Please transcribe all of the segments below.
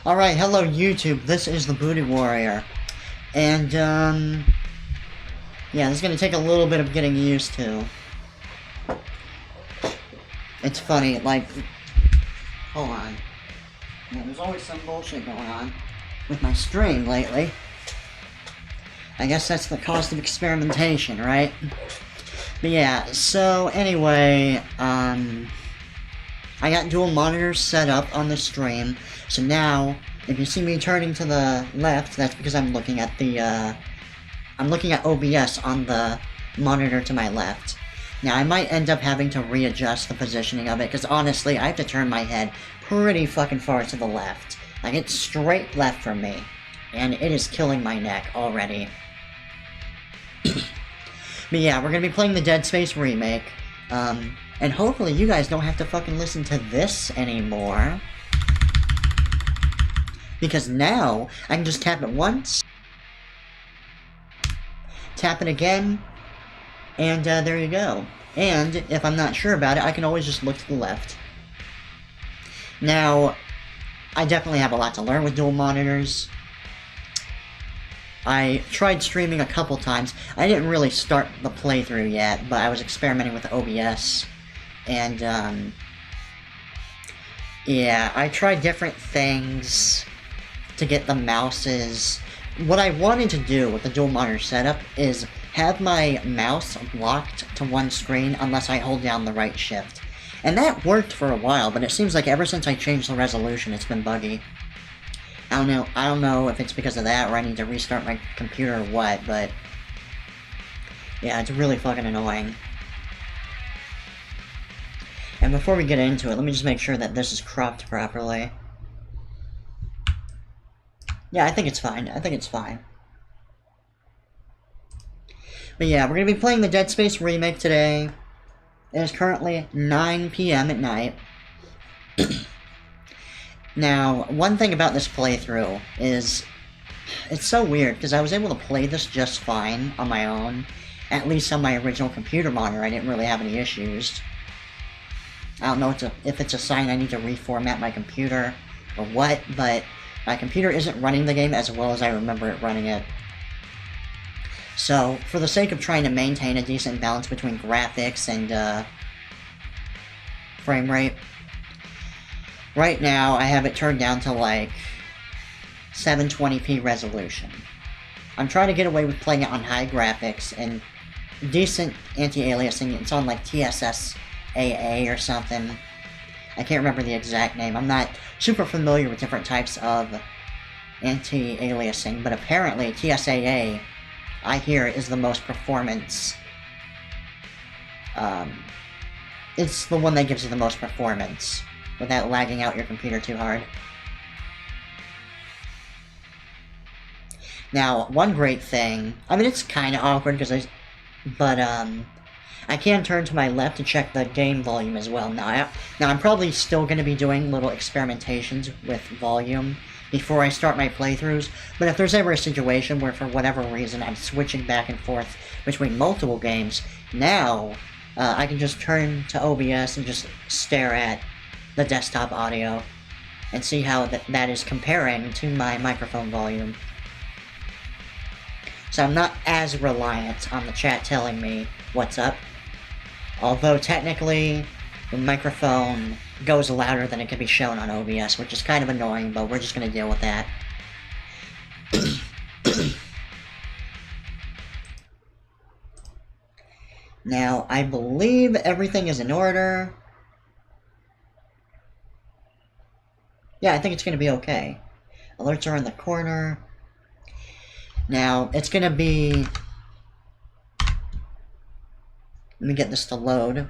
Alright, hello YouTube, this is the Booty Warrior. And, yeah, this is gonna take a little bit of getting used to. It's funny, like, hold on. Yeah, there's always some bullshit going on with my stream lately. I guess that's the cost of experimentation, right? But yeah, so anyway, I got dual monitors set up on the stream, so now, if you see me turning to the left, that's because I'm looking at the, I'm looking at OBS on the monitor to my left. Now, I might end up having to readjust the positioning of it, because honestly, I have to turn my head pretty fucking far to the left. Like, it's straight left from me, and it is killing my neck already. But yeah, we're gonna be playing the Dead Space remake, and hopefully you guys don't have to fucking listen to this anymore. Because now, I can just tap it once, tap it again, and there you go. And, if I'm not sure about it, I can always just look to the left. Now, I definitely have a lot to learn with dual monitors. I tried streaming a couple times. I didn't really start the playthrough yet, but I was experimenting with OBS. And, yeah, I tried different things to get the mouses. What I wanted to do with the dual monitor setup is have my mouse locked to one screen unless I hold down the right shift. And that worked for a while, but it seems like ever since I changed the resolution, it's been buggy. I don't know if it's because of that or I need to restart my computer or what, but yeah, it's really fucking annoying. And before we get into it, let me just make sure that this is cropped properly. Yeah, I think it's fine. I think it's fine. But yeah, we're gonna be playing the Dead Space remake today. It is currently 9 p.m. at night. Now, one thing about this playthrough is, it's so weird, because I was able to play this just fine on my own. At least on my original computer monitor, I didn't really have any issues. I don't know if it's a sign I need to reformat my computer or what, but my computer isn't running the game as well as I remember it running it. So, for the sake of trying to maintain a decent balance between graphics and frame rate, right now I have it turned down to like 720p resolution. I'm trying to get away with playing it on high graphics and decent anti-aliasing. It's on like TSS-AA or something. I can't remember the exact name. I'm not super familiar with different types of anti-aliasing, but apparently TSAA, I hear, is the most performance. It's the one that gives you the most performance without lagging out your computer too hard. Now, one great thing, I mean, it's kind of awkward because I can turn to my left to check the game volume as well. Now I'm probably still going to be doing little experimentations with volume before I start my playthroughs, but if there's ever a situation where for whatever reason I'm switching back and forth between multiple games, now I can just turn to OBS and just stare at the desktop audio and see how that is comparing to my microphone volume. So I'm not as reliant on the chat telling me what's up. Although technically, the microphone goes louder than it can be shown on OBS, which is kind of annoying, but we're just going to deal with that. Now, I believe everything is in order. Yeah, I think it's going to be okay. Alerts are in the corner. Now, it's going to be... Let me get this to load.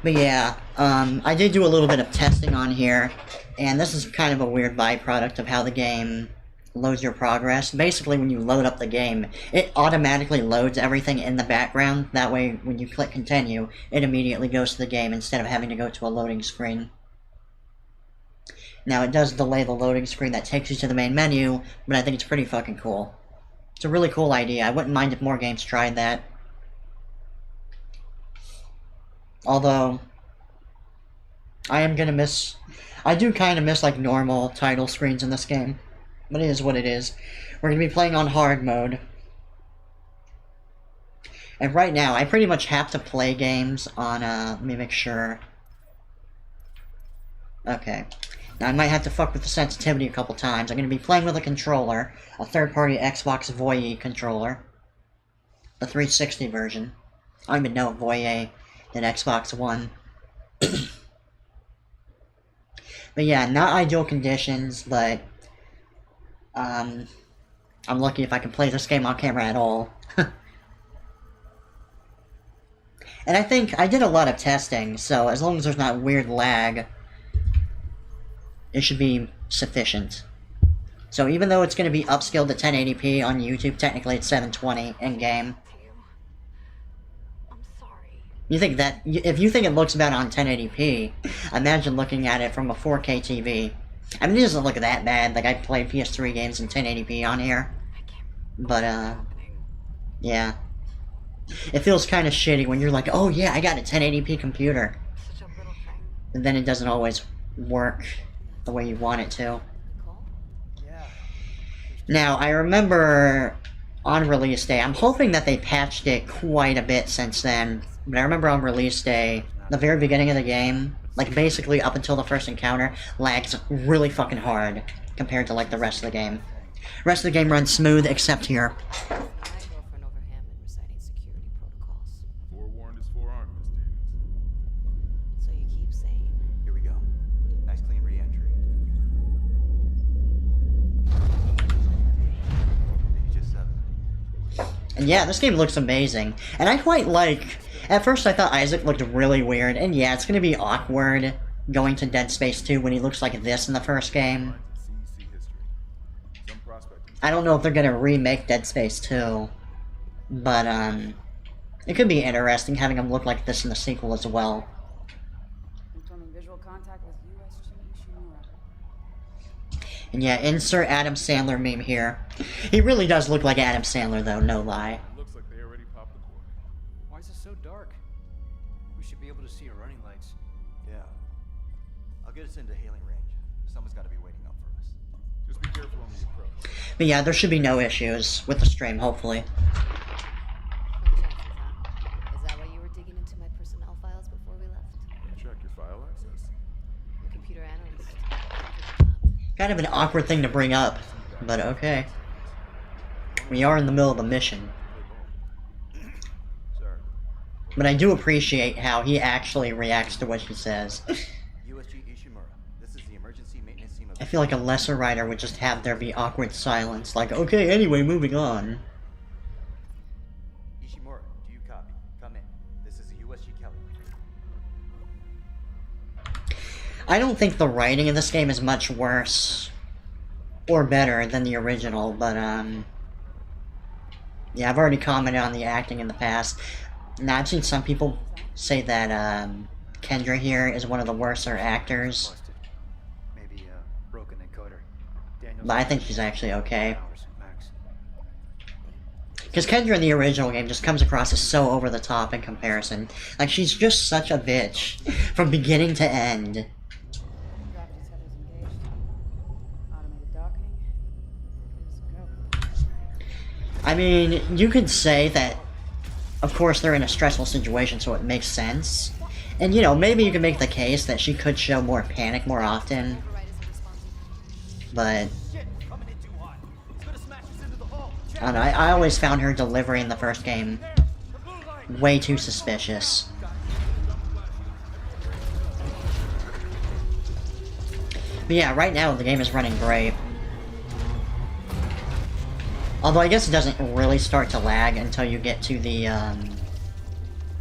But yeah, I did do a little bit of testing on here, and this is kind of a weird byproduct of how the game loads your progress. Basically, when you load up the game, it automatically loads everything in the background. That way, when you click continue, it immediately goes to the game instead of having to go to a loading screen. Now, it does delay the loading screen that takes you to the main menu, but I think it's pretty fucking cool. It's a really cool idea. I wouldn't mind if more games tried that. Although, I am gonna miss... I do kind of miss, like, normal title screens in this game. But it is what it is. We're gonna be playing on hard mode. And right now, I pretty much have to play games on, let me make sure. Okay. Now, I might have to fuck with the sensitivity a couple times. I'm gonna be playing with a controller. A third-party Xbox Voye controller. The 360 version. I don't even know if Voye did Xbox One. But yeah, not ideal conditions, but I'm lucky if I can play this game on camera at all. And I think I did a lot of testing, so as long as there's not weird lag, it should be sufficient. So even though it's going to be upscaled to 1080p on YouTube, technically it's 720 in-game. You think that, if you think it looks bad on 1080p, imagine looking at it from a 4K TV. I mean, it doesn't look that bad, like I played PS3 games in 1080p on here. But, yeah. It feels kind of shitty when you're like, oh yeah, I got a 1080p computer. And then it doesn't always work the way you want it to. Now, I remember on release day, I'm hoping that they patched it quite a bit since then. But I remember on release day, the very beginning of the game, like basically up until the first encounter, lags really fucking hard compared to like the rest of the game. The rest of the game runs smooth except here. Forewarned is forearmed, Miss Daniels. So you keep saying. Here we go. Nice clean re-entry. Just 7. And yeah, this game looks amazing. And I quite like... At first I thought Isaac looked really weird, and yeah, it's gonna be awkward going to Dead Space 2 when he looks like this in the first game. I don't know if they're gonna remake Dead Space 2, but it could be interesting having him look like this in the sequel as well. Confirming visual contact with USG Ishimura. And yeah, insert Adam Sandler meme here. He really does look like Adam Sandler though, no lie. Looks like they already popped the cork. Why is it so dark? We should be able to see our running lights. Yeah. I'll get us into hailing range. Someone's got to be waiting up for us. Just be careful on the approach. But yeah, there should be no issues with the stream, hopefully. No chances, huh? Is that why you were digging into my personnel files before we left? Check your file access. The computer analyst. Kind of an awkward thing to bring up, but okay. We are in the middle of a mission. Sir. But I do appreciate how he actually reacts to what she says. USG Ishimura. This is the emergency maintenance team of... I feel like a lesser writer would just have there be awkward silence, like, okay, anyway, moving on. Ishimura, do you copy? Come in. This is the USG Kelly. I don't think the writing in this game is much worse or better than the original, but yeah, I've already commented on the acting in the past. Now, I've seen some people say that Kendra here is one of the worser actors, Busted. Maybe broken encoder. Daniel's but I think she's actually okay. hours max. Because Kendra in the original game just comes across as so over the top in comparison. Like, she's just such a bitch from beginning to end. Gravity setters engaged. Automated docking. Let's go. I mean, you could say that, of course, they're in a stressful situation, so it makes sense. And, you know, maybe you can make the case that she could show more panic more often, Override isn't responding. but Shit! Coming in too hot. It's gonna smash us into the hull. I don't know, I always found her delivery in the first game way too suspicious. But yeah, right now the game is running great. Although I guess it doesn't really start to lag until you get to the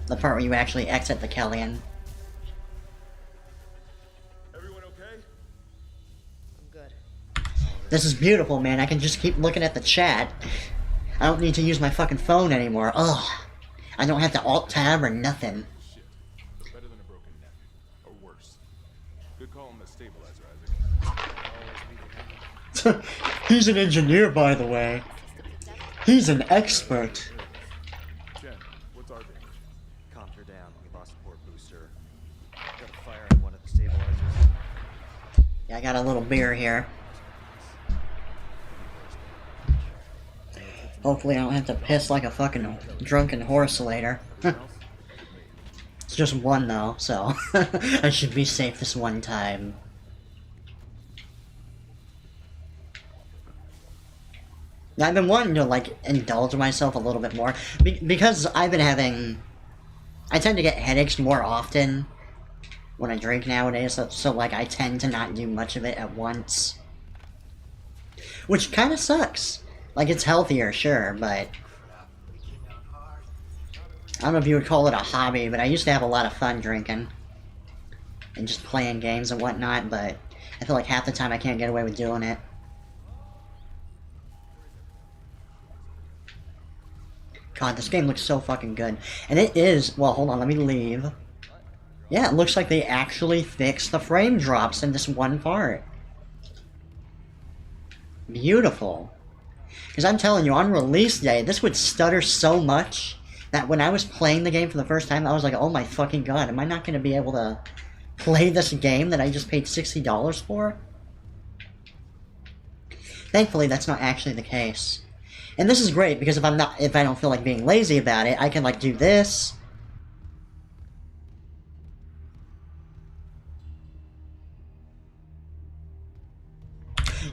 part where you actually exit the Kellyan. Everyone okay? I'm good. This is beautiful, man. I can just keep looking at the chat. I don't need to use my fucking phone anymore. Ugh. I don't have to alt-tab or nothing. Shit. Better than a broken neck. Or worse. Good call on the stabilizer, Isaac. He's an engineer, by the way. He's an expert. Jen, what's our damage? Comms are down. We lost the port booster. I got a little beer here. Hopefully I don't have to piss like a fucking drunken horse later. It's just one though, so I should be safe this one time. I've been wanting to, like, indulge myself a little bit more, because I've been having... I tend to get headaches more often when I drink nowadays, so like, I tend to not do much of it at once. Which kinda sucks. Like, it's healthier, sure, but... I don't know if you would call it a hobby, but I used to have a lot of fun drinking. And just playing games and whatnot, but I feel like half the time I can't get away with doing it. God, this game looks so fucking good. And it is... Well, hold on, let me leave. Yeah, it looks like they actually fixed the frame drops in this one part. Beautiful. Because I'm telling you, on release day, this would stutter so much that when I was playing the game for the first time, I was like, oh my fucking god, am I not going to be able to play this game that I just paid $60 for? Thankfully, that's not actually the case. And this is great, because if I don't feel like being lazy about it, I can, like, do this.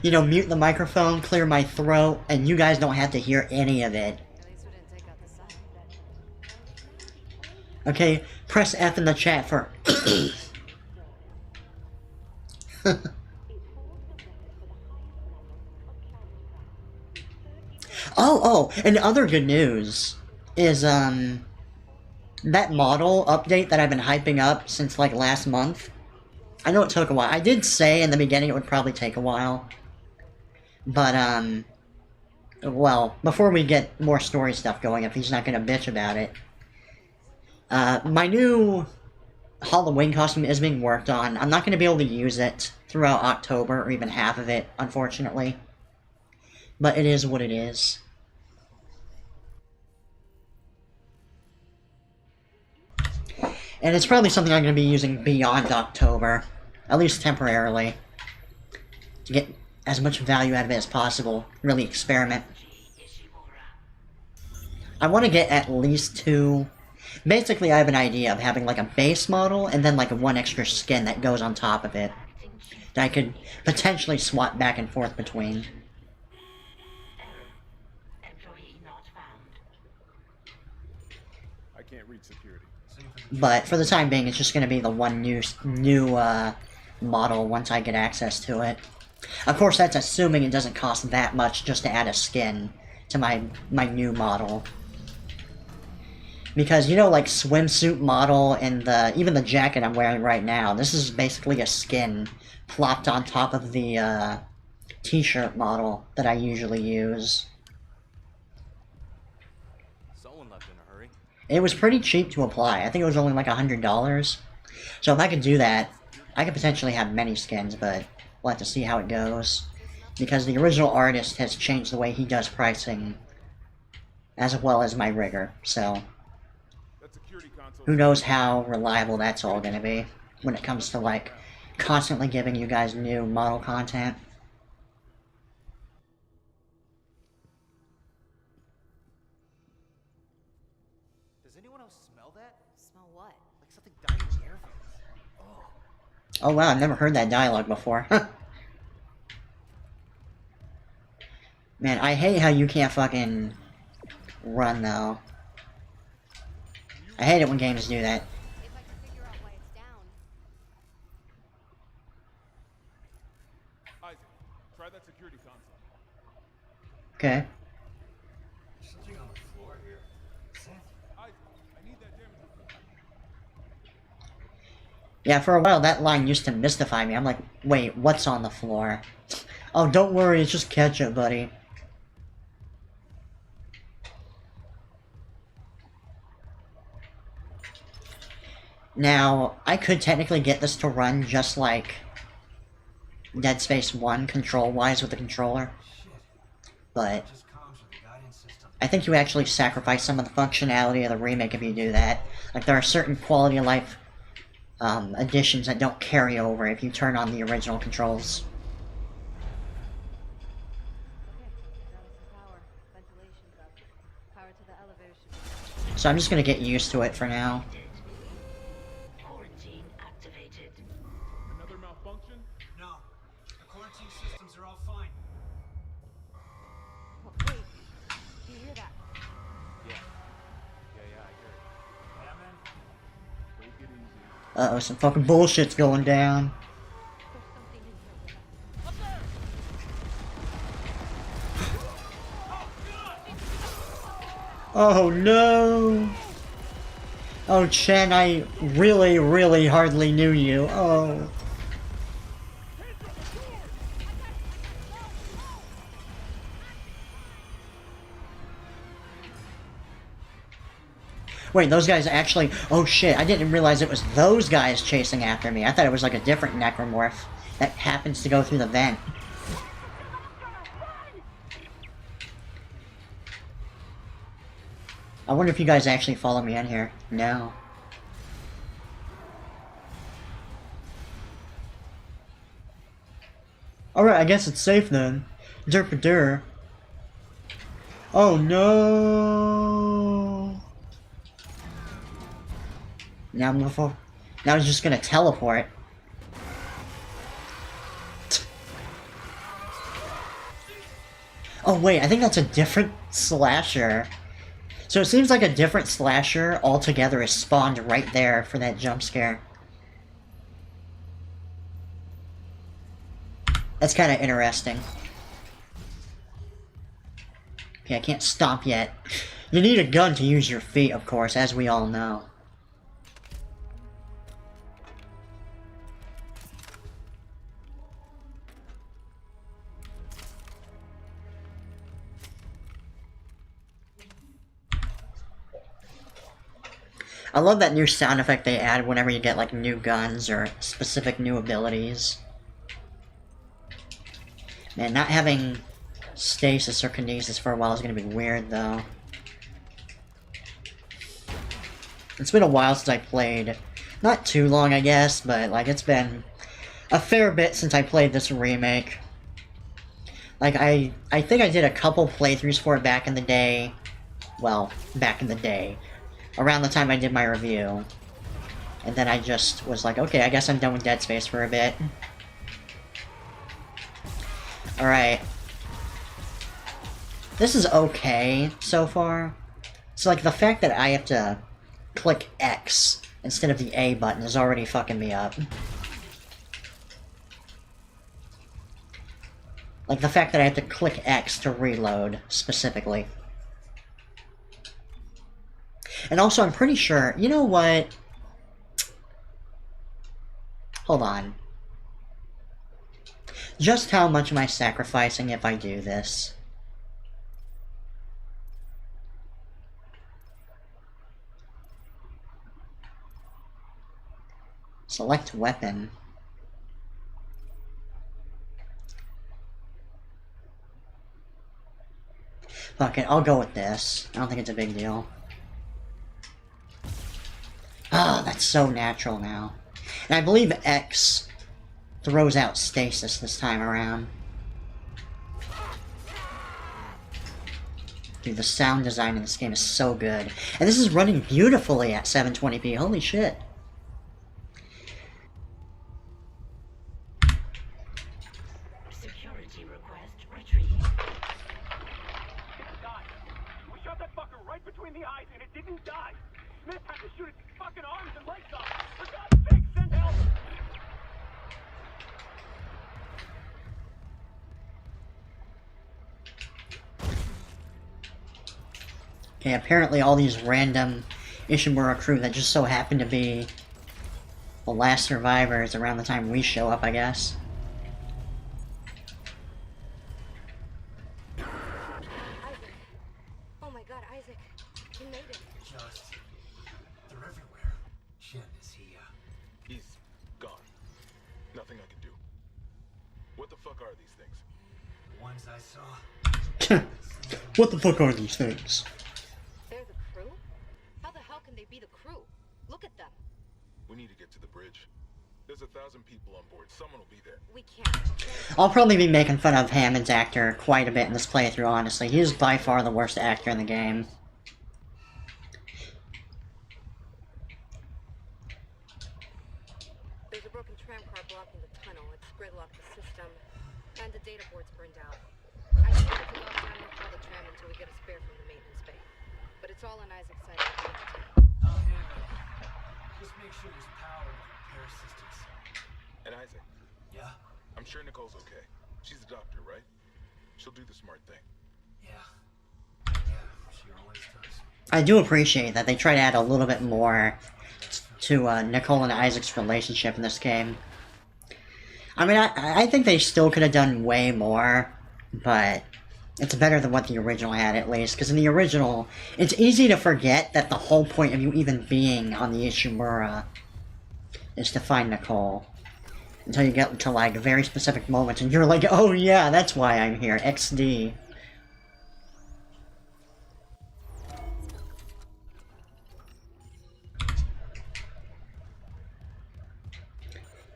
You know, mute the microphone, clear my throat, and you guys don't have to hear any of it. At least we didn't take out the sun. Okay, press F in the chat for... Oh, and other good news is, that model update that I've been hyping up since, like, last month. I know it took a while. I did say in the beginning it would probably take a while. But, well, before we get more story stuff going, if he's not gonna bitch about it. My new Halloween costume is being worked on. I'm not gonna be able to use it throughout October, or even half of it, unfortunately. But it is what it is. And it's probably something I'm going to be using beyond October. At least temporarily. To get as much value out of it as possible. Really experiment. I want to get at least 2... Basically, I have an idea of having like a base model, and then like one extra skin that goes on top of it. That I could potentially swap back and forth between. I can't reach security. But for the time being, it's just going to be the one new model once I get access to it. Of course, that's assuming it doesn't cost that much just to add a skin to my new model. Because, you know, like, swimsuit model and even the jacket I'm wearing right now, this is basically a skin plopped on top of the t-shirt model that I usually use. Someone left in a hurry. It was pretty cheap to apply. I think it was only like $100. So if I could do that, I could potentially have many skins, but we'll have to see how it goes. Because the original artist has changed the way he does pricing, as well as my rigger, so... Who knows how reliable that's all gonna be, when it comes to, like, constantly giving you guys new model content. Does anyone else smell that? Smell what? Like something dying in the air vents. Oh. Oh wow, I've never heard that dialogue before. Man, I hate how you can't fucking run, though. I hate it when games do that. If I can figure out why it's down. Isaac, try that security console. Okay. Something on the floor here. Isaac, I need that damage report. Yeah, for a while that line used to mystify me. I'm like, wait, what's on the floor? Oh, don't worry, it's just ketchup, buddy. Now, I could technically get this to run just like Dead Space 1 control-wise with the controller. But I think you actually sacrifice some of the functionality of the remake if you do that. Like, there are certain quality of life additions that don't carry over if you turn on the original controls. Okay, that was some power. Ventilation's up. Power to the elevator should be... So I'm just gonna get used to it for now. Quarantine activated. Another malfunction? No. The quarantine systems are all fine. Oh, wait. Do you hear that? Yeah, I hear it. Yeah, man. Take it easy. Uh-oh, some fucking bullshit's going down. There's something in here with us. Oh no! Oh, Chen, I really, really hardly knew you. Oh. Wait, those guys actually... Oh shit, I didn't realize it was those guys chasing after me. I thought it was like a different necromorph that happens to go through the vent. I wonder if you guys actually follow me in here. No. Alright, I guess it's safe then. Derpadur. Oh no! Now I'm just gonna teleport. Oh wait, I think that's a different slasher. So it seems like a different slasher altogether is spawned right there for that jump scare. That's kind of interesting. Okay, I can't stomp yet. You need a gun to use your feet, of course, as we all know. I love that new sound effect they add whenever you get like new guns or specific new abilities. Man, not having stasis or kinesis for a while is gonna be weird though. It's been a while since I played. Not too long, I guess, but like it's been a fair bit since I played this remake. Like I think I did a couple playthroughs for it back in the day. Well, back in the day. Around the time I did my review. And then I just was like, okay, I guess I'm done with Dead Space for a bit. Alright. This is okay so far. So like the fact that I have to click X instead of the A button is already fucking me up. Like the fact that I have to click X to reload, specifically. And also, I'm pretty sure... You know what? Hold on. Just how much am I sacrificing if I do this? Select weapon. Fuck it, I'll go with this. I don't think it's a big deal. Ah, that's so natural now. And I believe X throws out stasis this time around. Dude, the sound design in this game is so good. And this is running beautifully at 720p, holy shit. Security request retrieved. Die. We shot that fucker right between the eyes and it didn't die. Smith had to shoot its fucking arms and legs off. For God's sake, send help! Okay, apparently all these random Ishimura crew that just so happen to be the last survivors around the time we show up, I guess. Isaac. Oh my god, Isaac. You made it. Just... They're everywhere. Chen, is he, He's gone. Nothing I can do. What the fuck are these things? the ones I saw? What the fuck are these things? They're the crew? How the hell can they be the crew? Look at them. We need to get to the bridge. There's 1,000 people on board. Someone will be there. We can't. I'll probably be making fun of Hammond's actor quite a bit in this playthrough, honestly. He is by far the worst actor in the game. There's a broken tram car blocking the tunnel. It's gridlocked the system, and the data board's burned out. I just wanted to go down and call the tram until we get a spare from the maintenance bay. But it's all on Isaac's side of the entity. I'll handle it. Just make sure there's power and repair systems. And Isaac, Yeah? I'm sure Nicole's okay. She's the doctor, right? She'll do the smart thing. Yeah. Yeah, she always does. I do appreciate that they try to add a little bit more to Nicole and Isaac's relationship in this game. I mean, I think they still could have done way more, but it's better than what the original had, at least. Because in the original, it's easy to forget that the whole point of you even being on the Ishimura is to find Nicole. Until you get to, like, very specific moments, and you're like, oh yeah, that's why I'm here, XD.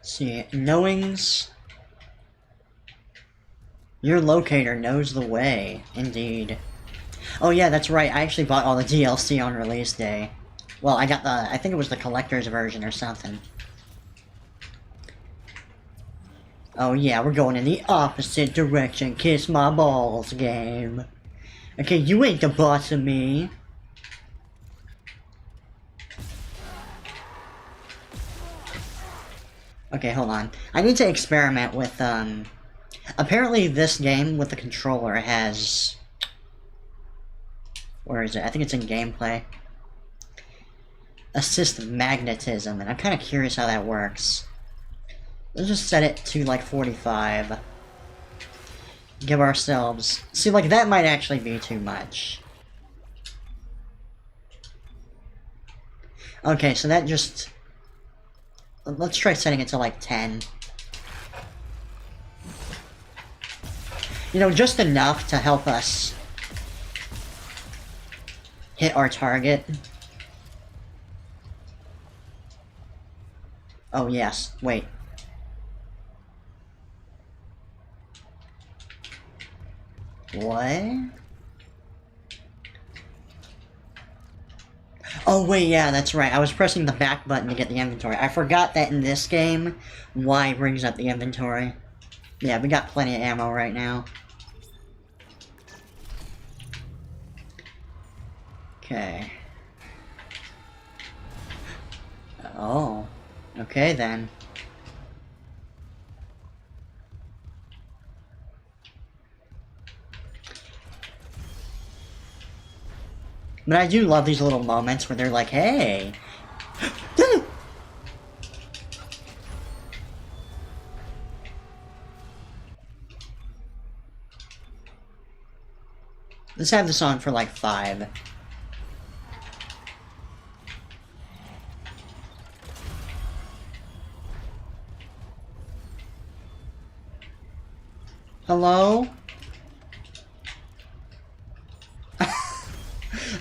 See, knowings. Your locator knows the way, indeed. Oh yeah, that's right, I actually bought all the DLC on release day. Well, I got the, I think it was the collector's version or something. Oh yeah, we're going in the opposite direction, kiss my balls game. Okay, you ain't the boss of me. Okay, hold on. I need to experiment with, apparently this game with the controller has... Where is it? I think it's in gameplay. Assist magnetism, and I'm kind of curious how that works. Let's just set it to, like, 45. Give ourselves... See, like, that might actually be too much. Okay, so that just... Let's try setting it to, like, 10. You know, just enough to help us hit our target. Oh, yes. Wait. What? Oh wait, yeah, that's right. I was pressing the back button to get the inventory. I forgot that in this game, Y brings up the inventory. Yeah, we got plenty of ammo right now. Okay. Oh. Okay then. But I do love these little moments where they're like, hey! Let's have this on for like 5. Hello?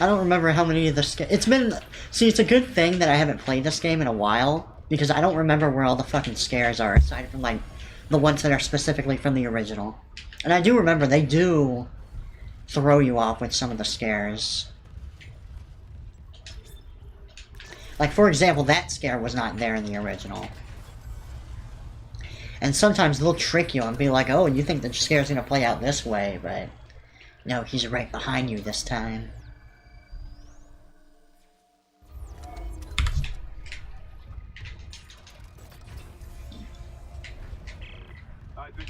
I don't remember how many of the it's been... See, it's a good thing that I haven't played this game in a while, because I don't remember where all the fucking scares are, aside from, like, the ones that are specifically from the original. And I do remember they do throw you off with some of the scares. Like, for example, that scare was not there in the original. And sometimes they'll trick you and be like, oh, you think the scare's gonna play out this way, but... No, he's right behind you this time.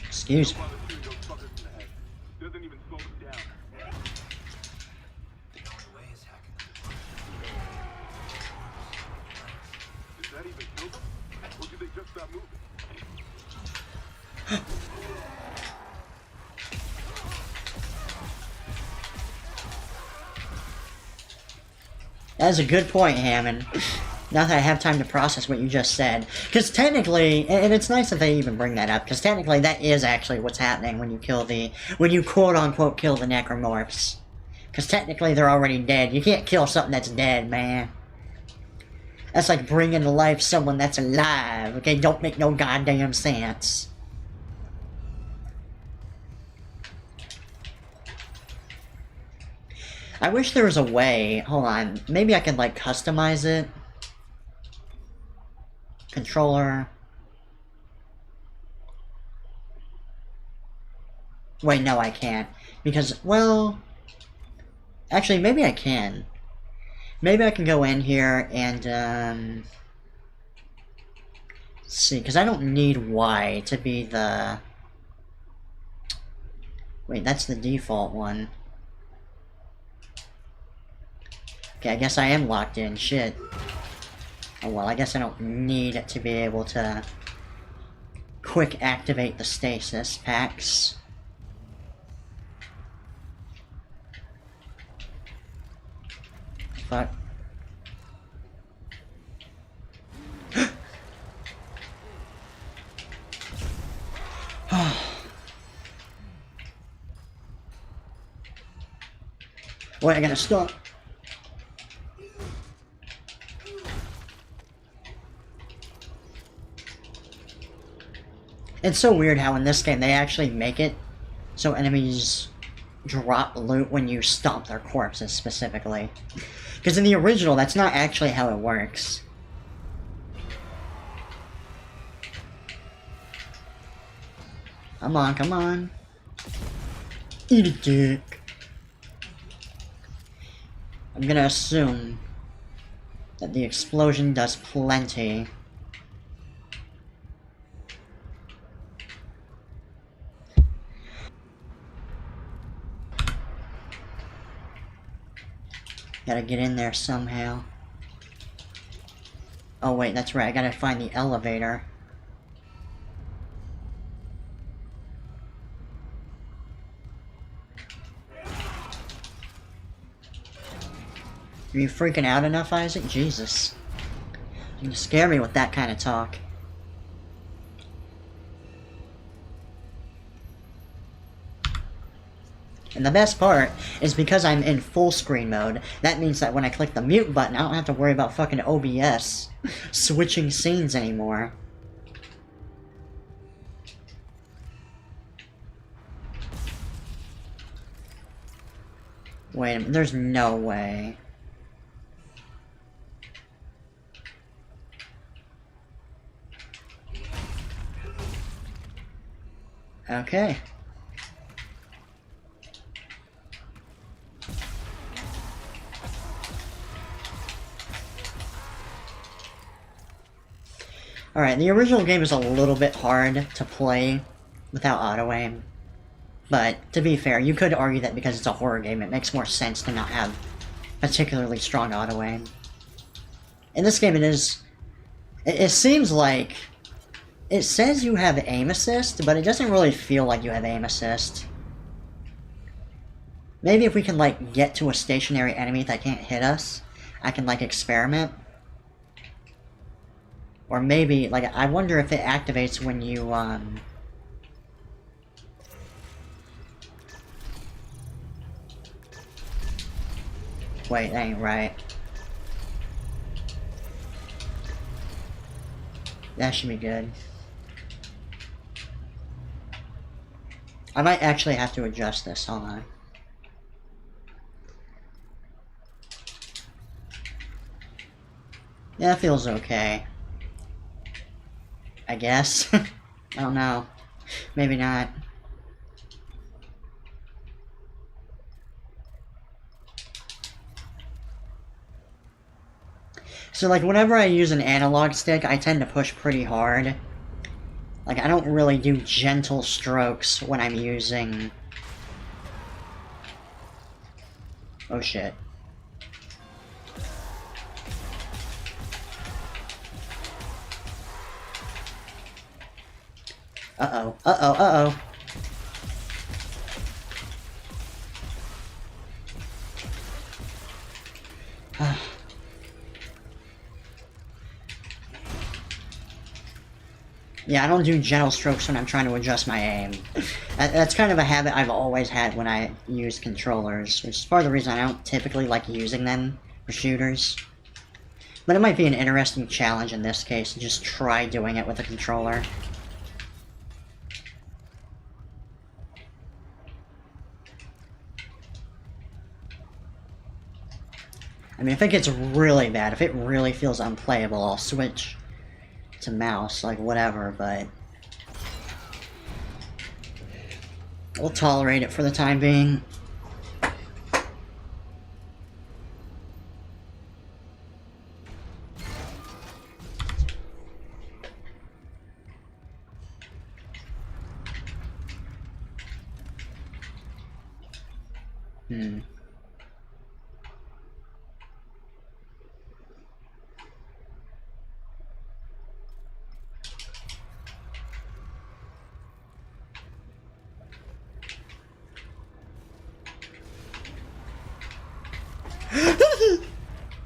Excuse me. Doesn't even slow them down. The only way is hacking them. Did that even kill them? Or did they just stop moving? That is a good point, Hammond. Now that I have time to process what you just said. Because technically, and it's nice that they even bring that up, because technically that is actually what's happening when you kill the... When you quote-unquote kill the necromorphs. Because technically they're already dead. You can't kill something that's dead, man. That's like bringing to life someone that's alive. Okay, don't make no goddamn sense. I wish there was a way. Hold on. Maybe I could, like, customize it. Controller. Wait, no, I can't. Because, well... Actually, maybe I can. Maybe I can go in here and, see, because I don't need Y to be the... Wait, that's the default one. Okay, I guess I am locked in. Shit. Oh well, I guess I don't need it to be able to quick activate the stasis packs. Fuck. Wait, I gotta stop. It's so weird how in this game they actually make it so enemies drop loot when you stomp their corpses specifically. Because in the original, that's not actually how it works. Come on, come on. Eat a dick. I'm gonna assume that the explosion does plenty. Gotta get in there somehow. Oh wait, that's right, I gotta find the elevator. Are you freaking out enough, Isaac? Jesus. You scare me with that kind of talk. And the best part is because I'm in full screen mode, that means that when I click the mute button, I don't have to worry about fucking OBS switching scenes anymore. Wait a minute, there's no way. Okay. Alright, the original game is a little bit hard to play without auto-aim. But, to be fair, you could argue that because it's a horror game, it makes more sense to not have particularly strong auto-aim. In this game, it seems like... It says you have aim assist, but it doesn't really feel like you have aim assist. Maybe if we can, like, get to a stationary enemy that can't hit us, I can, like, experiment. Or maybe, like, I wonder if it activates when you, Wait, that ain't right. That should be good. I might actually have to adjust this, hold on. Yeah, that feels okay. I guess. I don't know. Maybe not. So, like, whenever I use an analog stick, I tend to push pretty hard. Like, I don't really do gentle strokes when I'm using... Oh, shit. Uh-oh, uh-oh, uh-oh. Yeah, I don't do gentle strokes when I'm trying to adjust my aim. That's kind of a habit I've always had when I use controllers, which is part of the reason I don't typically like using them for shooters. But it might be an interesting challenge in this case, just try doing it with a controller. I mean, if it gets really bad, if it really feels unplayable, I'll switch to mouse, like whatever, but we'll tolerate it for the time being.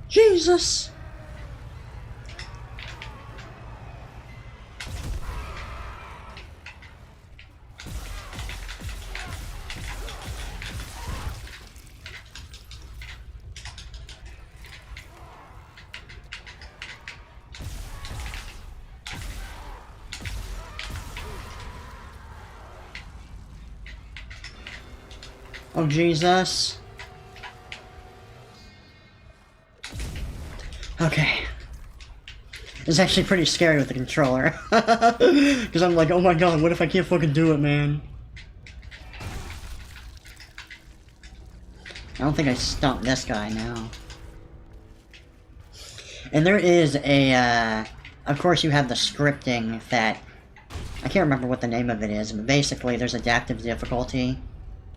Jesus! Oh, Jesus. Okay. It's actually pretty scary with the controller. Because I'm like, oh my god, what if I can't fucking do it, man? I don't think I stumped this guy now. And there is a, of course you have the scripting that, I can't remember what the name of it is, but basically there's adaptive difficulty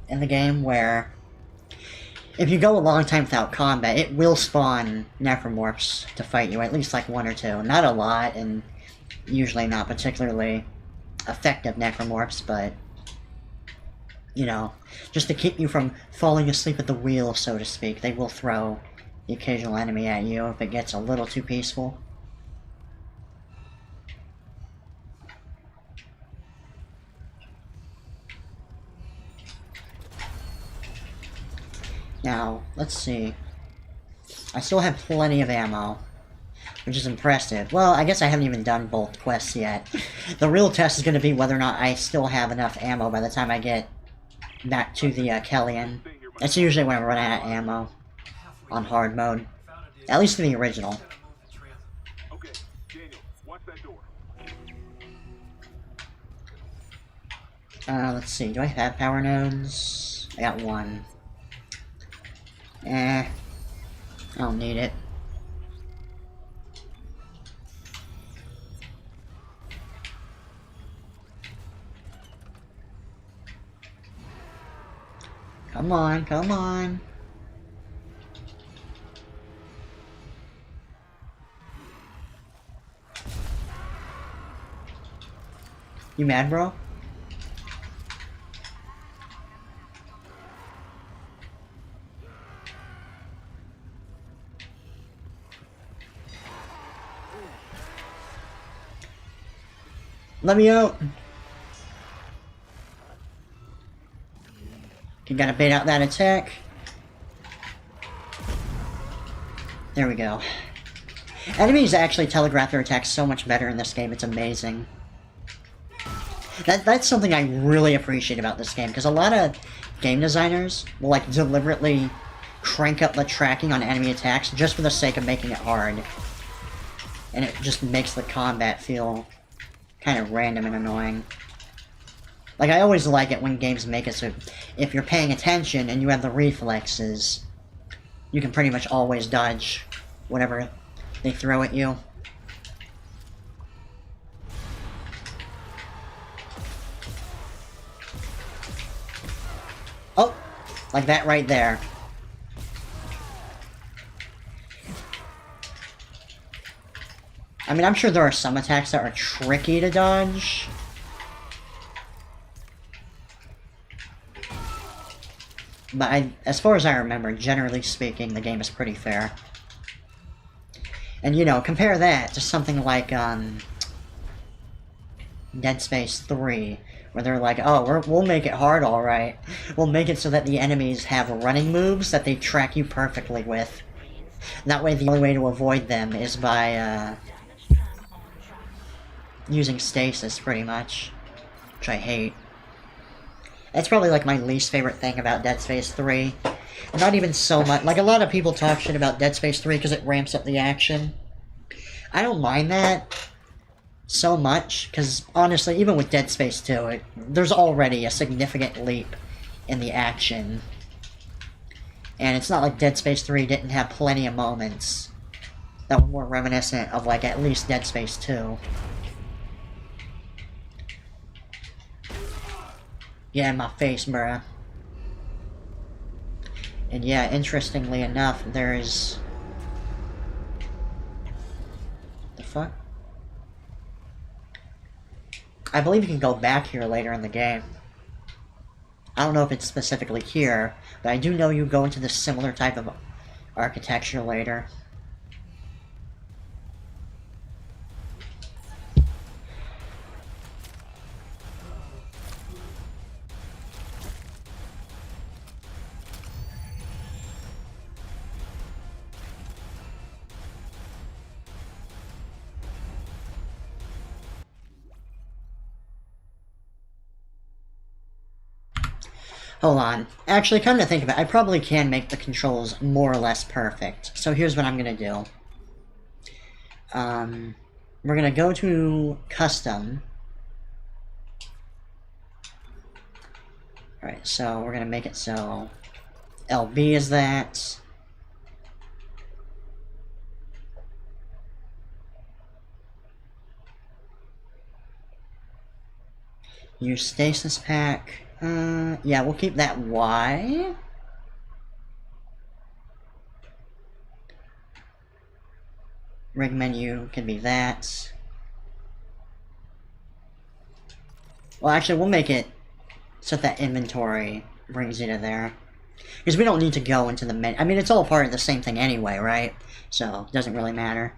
in the game where if you go a long time without combat, it will spawn necromorphs to fight you, at least like one or two. Not a lot, and usually not particularly effective necromorphs, but, you know, just to keep you from falling asleep at the wheel, so to speak. They will throw the occasional enemy at you if it gets a little too peaceful. Now, let's see. I still have plenty of ammo, which is impressive. Well, I guess I haven't even done both quests yet. The real test is going to be whether or not I still have enough ammo by the time I get back to the Kellyan. That's usually when I run out of ammo on hard mode. At least in the original. Okay, Daniel, watch that door. Let's see. Do I have power nodes? I got one. I don't need it. Come on, come on. You mad, bro? Let me out! You gotta bait out that attack. There we go. Enemies actually telegraph their attacks so much better in this game, it's amazing. That's something I really appreciate about this game, because a lot of game designers will like deliberately crank up the tracking on enemy attacks just for the sake of making it hard. And it just makes the combat feel kind of random and annoying. Like, I always like it when games make it so if you're paying attention and you have the reflexes, you can pretty much always dodge whatever they throw at you. Oh! Like that right there. I mean, I'm sure there are some attacks that are tricky to dodge. But as far as I remember, generally speaking, the game is pretty fair. And, you know, compare that to something like, Dead Space 3, where they're like, oh, we'll make it hard, alright. We'll make it so that the enemies have running moves that they track you perfectly with. That way, the only way to avoid them is by using stasis, pretty much, which I hate. That's probably like my least favorite thing about Dead Space 3. Not even so much. Like, a lot of people talk shit about Dead Space 3 because it ramps up the action. I don't mind that so much, because honestly, even with Dead Space 2, there's already a significant leap in the action. And it's not like Dead Space 3 didn't have plenty of moments that were more reminiscent of, like, at least Dead Space 2. Yeah, in my face, bruh. And yeah, interestingly enough, there's... The fuck? I believe you can go back here later in the game. I don't know if it's specifically here, but I do know you go into this similar type of architecture later. Hold on. Actually, come to think of it, I probably can make the controls more or less perfect. So here's what I'm gonna do. We're gonna go to Custom. Alright, so we're gonna make it so LB is that. Use stasis pack. Yeah, we'll keep that Y. Rig menu can be that. Well, actually, we'll make it so that inventory brings you to there. Because we don't need to go into the menu. I mean, it's all part of the same thing anyway, right? So, it doesn't really matter.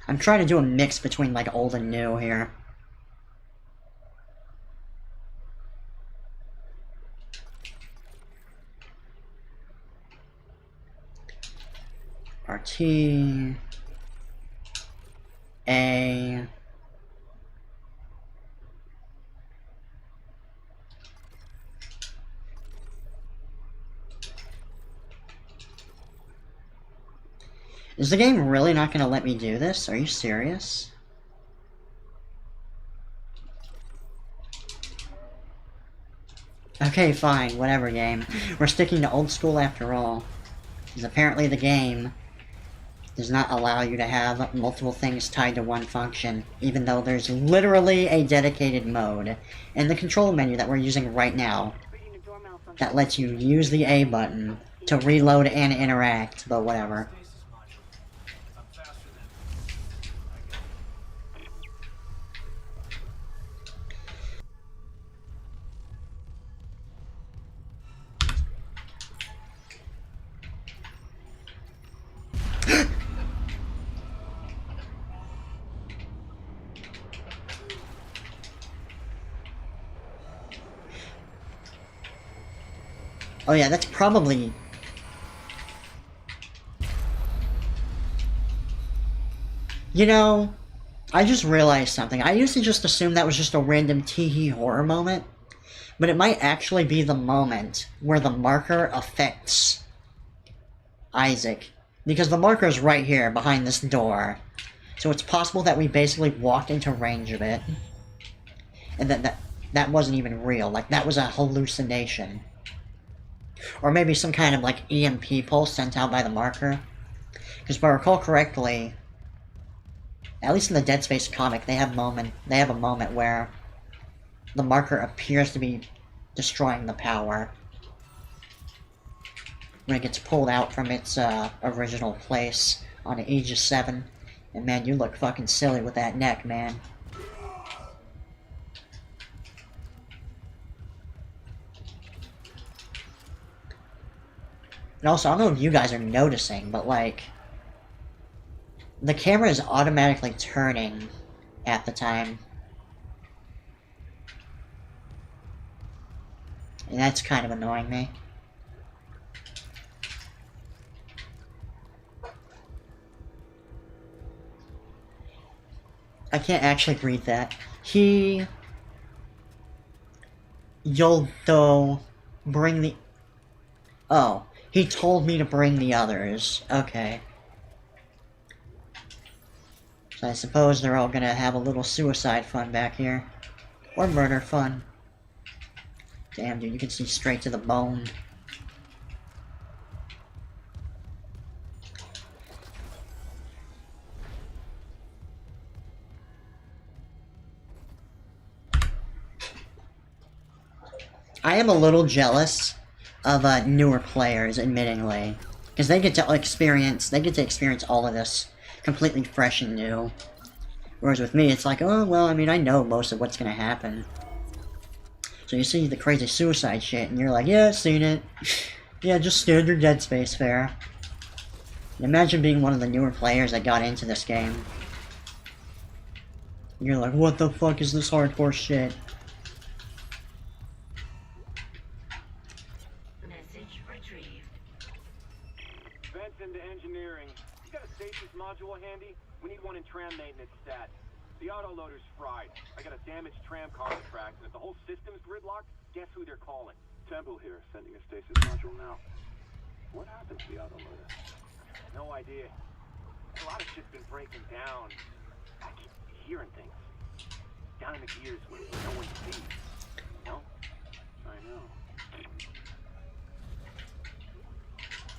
I'm trying to do a mix between, like, old and new here. RT... A... Is the game really not gonna let me do this? Are you serious? Okay, fine, whatever, game. We're sticking to old school after all. Because apparently the game does not allow you to have multiple things tied to one function, even though there's literally a dedicated mode in the control menu that we're using right now that lets you use the A button to reload and interact, but whatever. Oh yeah, that's probably... You know, I just realized something. I used to just assume that was just a random tee-hee horror moment, but it might actually be the moment where the marker affects Isaac. Because the marker is right here, behind this door. So it's possible that we basically walked into range of it. And that wasn't even real. Like, that was a hallucination. Or maybe some kind of, like, EMP pulse sent out by the marker. Because if I recall correctly, at least in the Dead Space comic, they have a moment where the marker appears to be destroying the power when it gets pulled out from its original place on Aegis 7. And man, you look fucking silly with that neck, man. And also, I don't know if you guys are noticing, but like, the camera is automatically turning at the time. And that's kind of annoying me. can't actually read that. You'll bring the... Oh, he told me to bring the others. Okay. So I suppose they're all gonna have a little suicide fun back here. Or murder fun. Damn, dude, you can see straight to the bone. I am a little jealous of newer players, admittingly, because they get to experience all of this completely fresh and new. Whereas with me, it's like, oh well, I mean, I know most of what's gonna happen. So you see the crazy suicide shit, and you're like, yeah, I've seen it. Yeah, just standard Dead Space fare. And imagine being one of the newer players that got into this game. You're like, what the fuck is this hardcore shit? Message retrieved. Vents into engineering. You got a stasis module handy? We need one in tram maintenance stat. The autoloader's fried. I got a damaged tram car on the tracks, and if the whole system's gridlocked, guess who they're calling? Temple here, sending a stasis module now. What happened to the autoloader? No idea. A lot of shit's been breaking down. I keep hearing things. Down in the gears where no one sees. No? I know.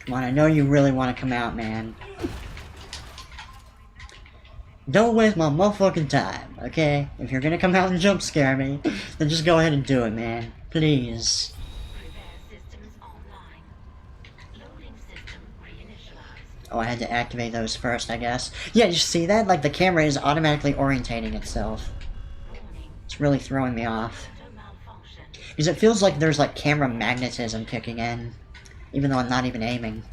Come on, I know you really want to come out, man. Don't waste my motherfucking time, okay? If you're gonna come out and jump scare me, then just go ahead and do it, man. Please. Repair systems online. Loading system reinitialized. Oh, I had to activate those first, I guess. Yeah, you see that? Like, the camera is automatically orientating itself. Warning. It's really throwing me off. Auto malfunction. Because it feels like there's, like, camera magnetism kicking in. Even though I'm not even aiming.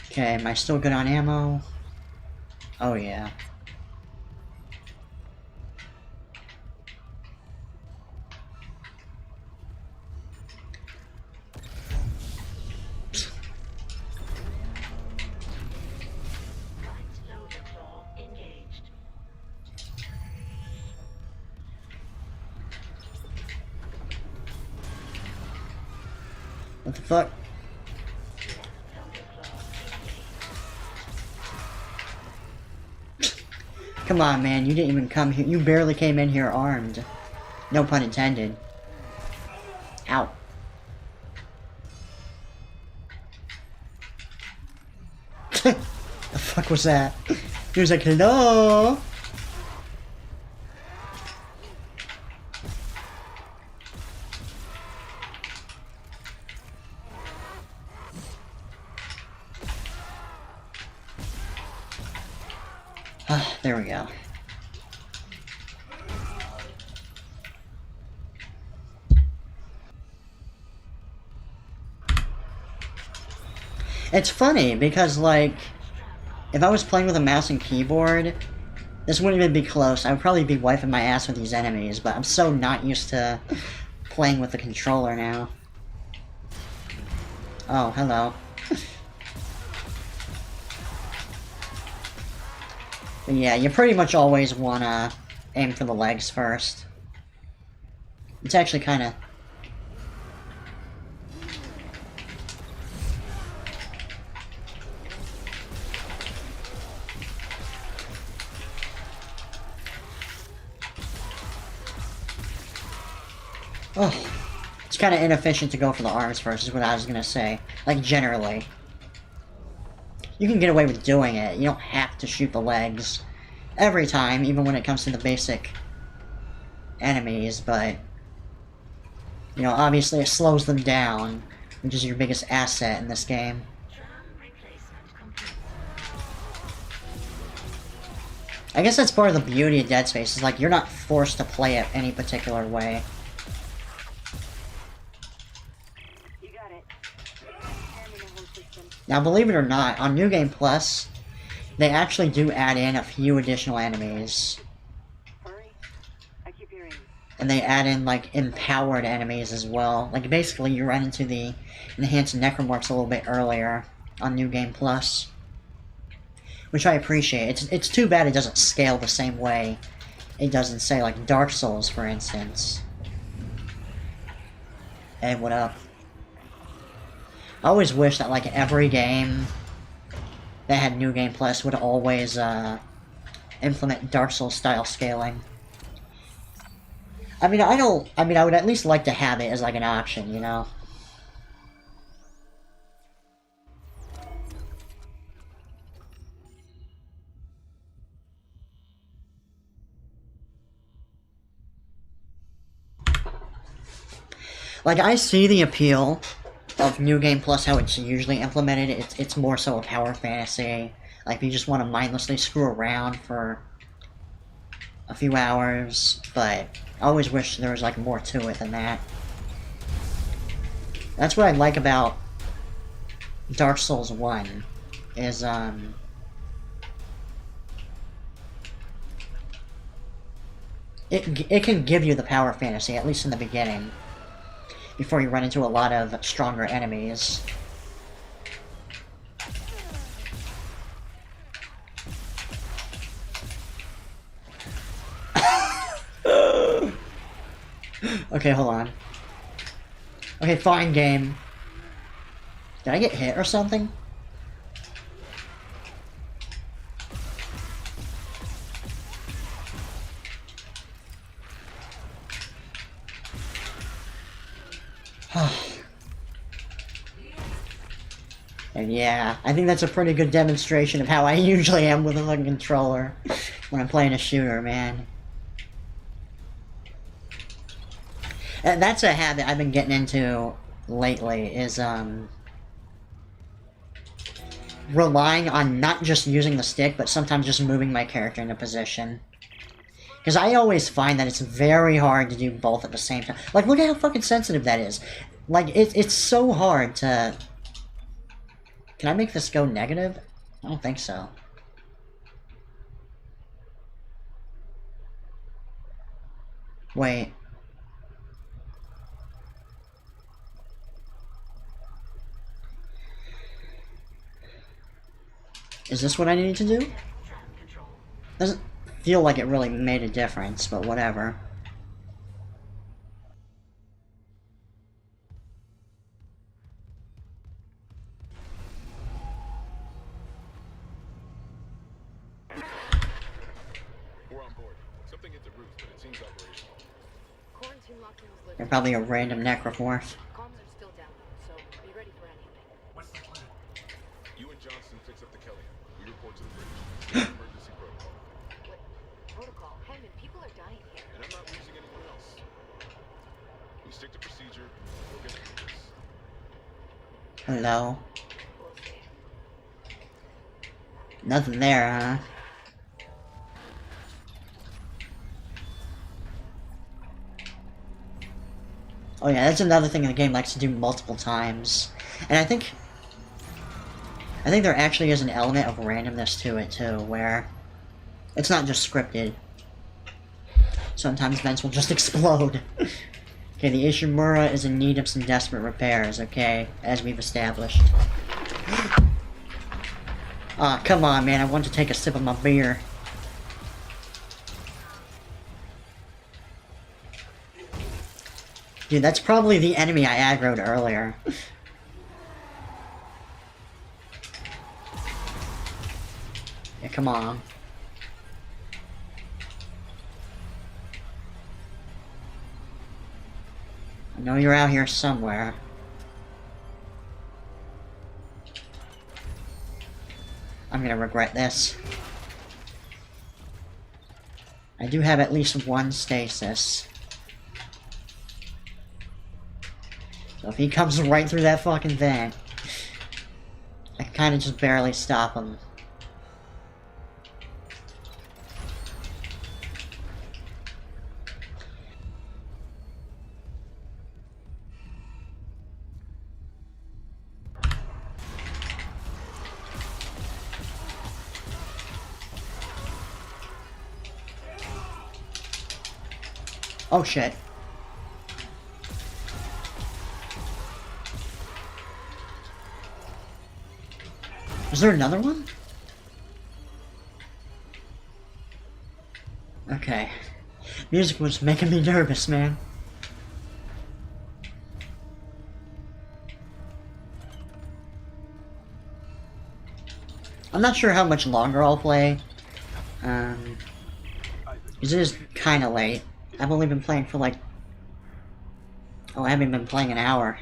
Okay, am I still good on ammo? Oh yeah. Right loader claw engaged. What the fuck? Come on, man, you didn't even come here. You barely came in here armed. No pun intended. Ow. The fuck was that? He was like, hello? There we go. It's funny because, like, if I was playing with a mouse and keyboard, this wouldn't even be close. I would probably be wiping my ass with these enemies, but I'm so not used to playing with the controller now. Oh, hello. But yeah, you pretty much always want to aim for the legs first. It's actually kind of... Oh, it's kind of inefficient to go for the arms first, is what I was going to say. Like, generally. You can get away with doing it. You don't have to shoot the legs every time, even when it comes to the basic enemies, but, you know, obviously it slows them down, which is your biggest asset in this game. Tram replacement complete. I guess that's part of the beauty of Dead Space, is like, you're not forced to play it any particular way. You got it. Terminal home system. Now, believe it or not, on New Game Plus, they actually do add in a few additional enemies. Hurry. I keep hearing you. And they add in, like, empowered enemies as well. Like, basically, you run into the enhanced necromorphs a little bit earlier on New Game Plus. Which I appreciate. It's too bad it doesn't scale the same way it does in, say, like, Dark Souls, for instance. Hey, what up? I always wish that, like, every game that had New Game Plus would always, implement Dark Souls style scaling. I mean, I would at least like to have it as, like, an option, you know? Like, I see the appeal of New Game Plus, how it's usually implemented. It's more so a power fantasy. Like, you just want to mindlessly screw around for a few hours, but I always wish there was, like, more to it than that. That's what I like about Dark Souls 1, is, it can give you the power fantasy, at least in the beginning, before you run into a lot of stronger enemies. Okay, hold on. Okay, fine, game. Did I get hit or something? And yeah, I think that's a pretty good demonstration of how I usually am with a fucking controller when I'm playing a shooter, man. And that's a habit I've been getting into lately, is, relying on not just using the stick, but sometimes just moving my character into position. Because I always find that it's very hard to do both at the same time. Like, look at how fucking sensitive that is. Like, it's so hard to... Can I make this go negative? I don't think so. Wait. Is this what I need to do? Doesn't feel like it really made a difference, but whatever. We're on board. Something hit the roof, but it seems operational. Quarantine lockdown was lifted. They're probably a random necromorph. Comms are still down, so be ready for anything. What's the plan? You and Johnson fix up the Kelly. We report to the bridge. Emergency protocol. What protocol? Hammond, people are dying here. And I'm not losing anyone else. We stick to procedure. We'll get through this. Hello. We'll see. Nothing there, huh? Oh yeah, that's another thing the game likes to do multiple times. And I think there actually is an element of randomness to it too, where it's not just scripted. Sometimes vents will just explode. Okay, the Ishimura is in need of some desperate repairs, okay, as we've established. Ah, come on, man, I want to take a sip of my beer. Dude, that's probably the enemy I aggroed earlier. Yeah, come on. I know you're out here somewhere. I'm gonna regret this. I do have at least one stasis. So if he comes right through that fucking vent, I can kinda just barely stop him. Oh shit. Is there another one? Okay. Music was making me nervous, man. I'm not sure how much longer I'll play. Because it is kind of late. I've only been playing for like... Oh, I haven't been playing an hour.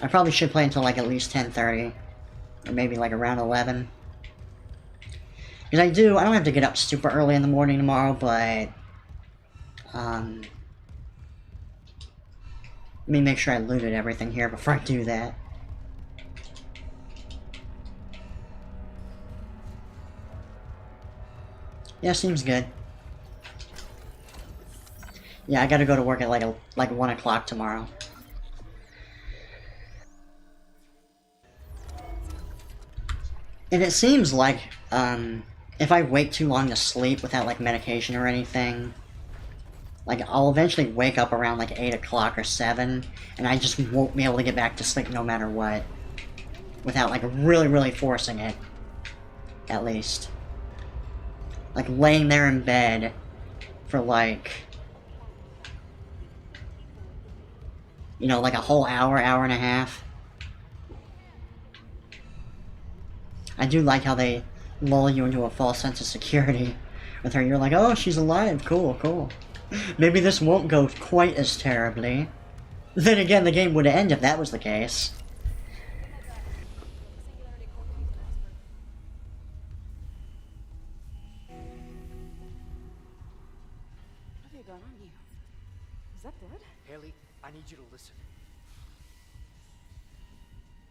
I probably should play until like at least 10:30. Or maybe like around 11. Because I don't have to get up super early in the morning tomorrow, but... let me make sure I looted everything here before I do that. Yeah, seems good. Yeah, I gotta go to work at like 1 o'clock tomorrow. And it seems like, if I wait too long to sleep without like medication or anything, like I'll eventually wake up around like 8 o'clock or 7, and I just won't be able to get back to sleep no matter what. Without like really forcing it. At least. Like laying there in bed for like, you know, like a whole hour and a half. I do like how they lull you into a false sense of security with her. You're like, oh, she's alive, cool. Maybe this won't go quite as terribly. Then again, the game would end if that was the case. What have you got on you? Is that blood? Haley, I need you to listen.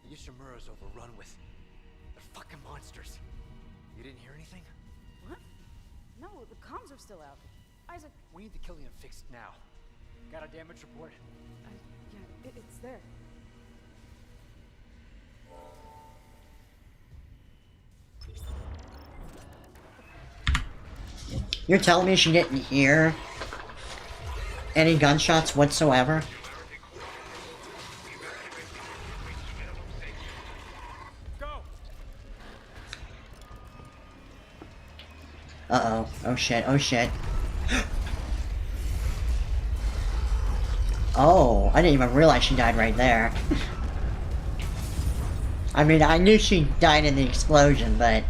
The Ishimura's overrun with... they're fucking monsters. You didn't hear anything? What? No, the comms are still out. Isaac... We need the Killian fixed now. Got a damage report? Yeah, it's there. You're telling me she didn't hear any gunshots whatsoever? Uh-oh. Oh shit, oh shit. Oh, I didn't even realize she died right there. I mean, I knew she died in the explosion, but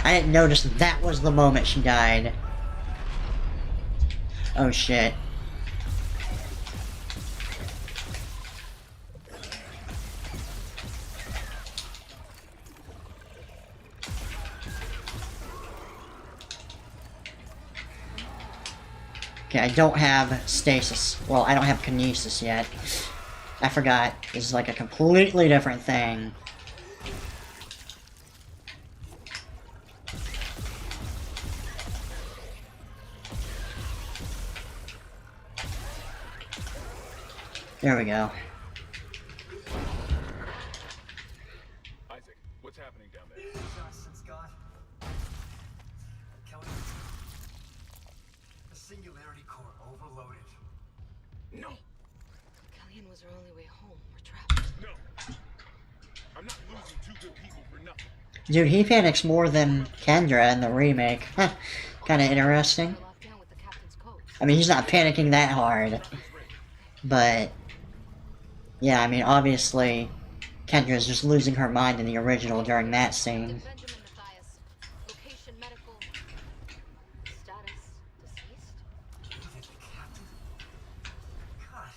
I didn't notice that was the moment she died. Oh shit. Okay, I don't have stasis. Well, I don't have kinesis yet. I forgot. This is like a completely different thing. There we go. Isaac, what's happening down there? Johnson's gone. Kelly. The singularity core overloaded. No, Killian was our only way home. We're trapped. no. I'm not losing two good people for nothing. Dude, he panics more than Kendra in the remake. Kinda interesting. We're locked down with the captain's code. I mean, he's not panicking that hard. But... yeah, I mean, obviously, Kendra's just losing her mind in the original during that scene. Benjamin Mathias. Location medical. Status deceased. God.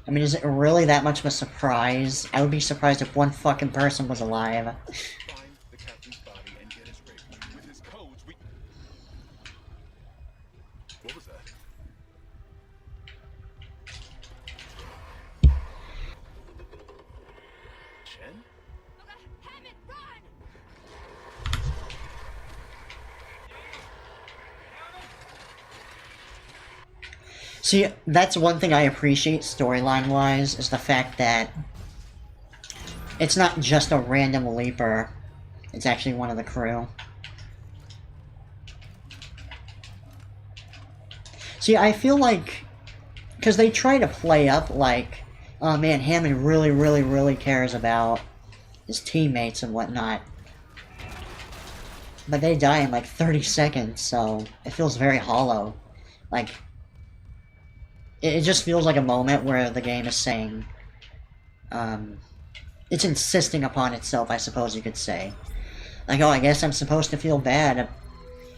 I mean, is it really that much of a surprise? I would be surprised if one fucking person was alive. Find the captain's body and get us ready. With his codes, we... What was that? Chen? Hammond, run! See, that's one thing I appreciate storyline-wise, is the fact that it's not just a random leaper. It's actually one of the crew. See, I feel like, because they try to play up like, oh man, Hammond really, really, really cares about his teammates and whatnot. But they die in like 30 seconds, so it feels very hollow. Like, it just feels like a moment where the game is saying, it's insisting upon itself, I suppose you could say. Like, oh, I guess I'm supposed to feel bad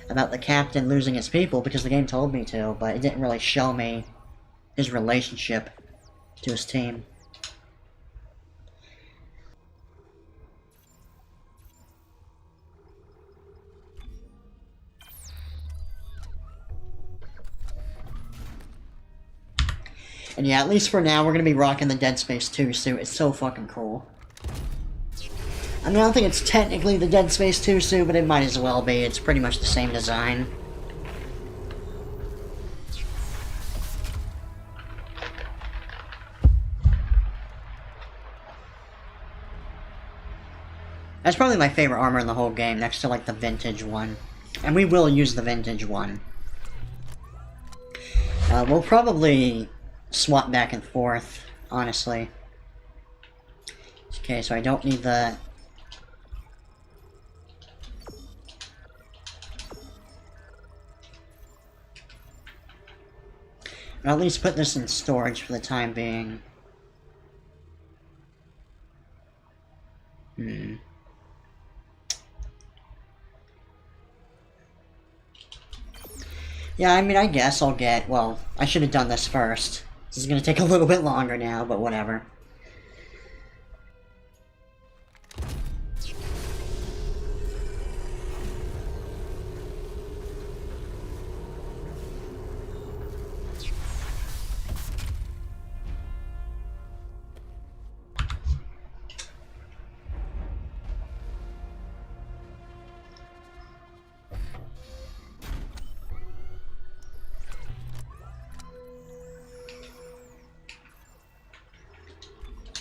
about the captain losing his people because the game told me to, but it didn't really show me his relationship to his team. And yeah, at least for now, we're gonna be rocking the Dead Space 2 suit. It's so fucking cool. I mean, I don't think it's technically the Dead Space 2 suit, but it might as well be. It's pretty much the same design. That's probably my favorite armor in the whole game, next to, like, the vintage one. And we will use the vintage one. We'll probably swap back and forth, honestly. Okay, so I don't need the... I'll at least put this in storage for the time being. Yeah, I mean, I guess I'll get... Well, I should have done this first. This is gonna take a little bit longer now, but whatever.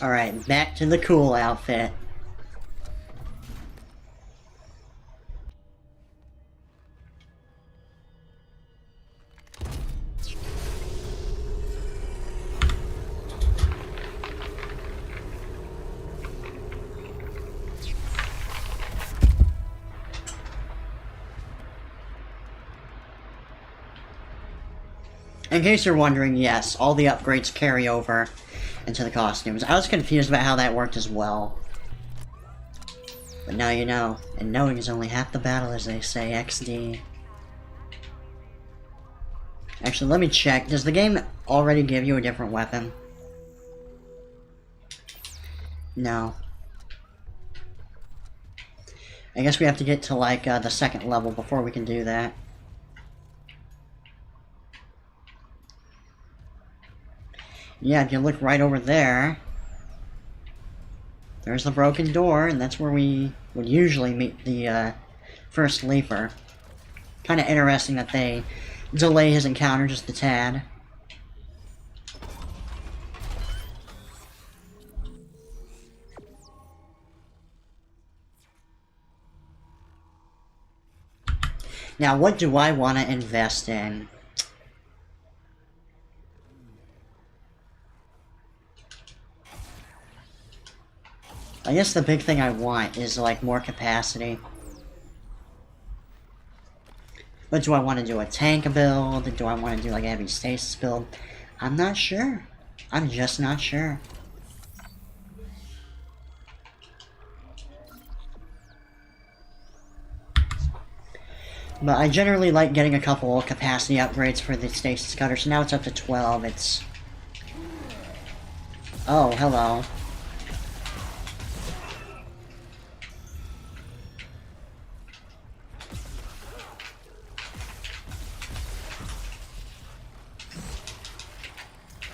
Alright, back to the cool outfit. In case you're wondering, yes, all the upgrades carry over into the costumes. I was confused about how that worked as well. But now you know, and knowing is only half the battle, as they say, XD. Actually, let me check. Does the game already give you a different weapon? No. I guess we have to get to, like, the second level before we can do that. Yeah, if you look right over there, there's the broken door, and that's where we would usually meet the first Leaper. Kind of interesting that they delay his encounter just a tad. Now, what do I want to invest in? I guess the big thing I want is, like, more capacity. But do I want to do a tank build? Do I want to do, like, a heavy stasis build? I'm not sure. I'm just not sure. But I generally like getting a couple capacity upgrades for the stasis cutter, so now it's up to 12. It's... Oh, hello.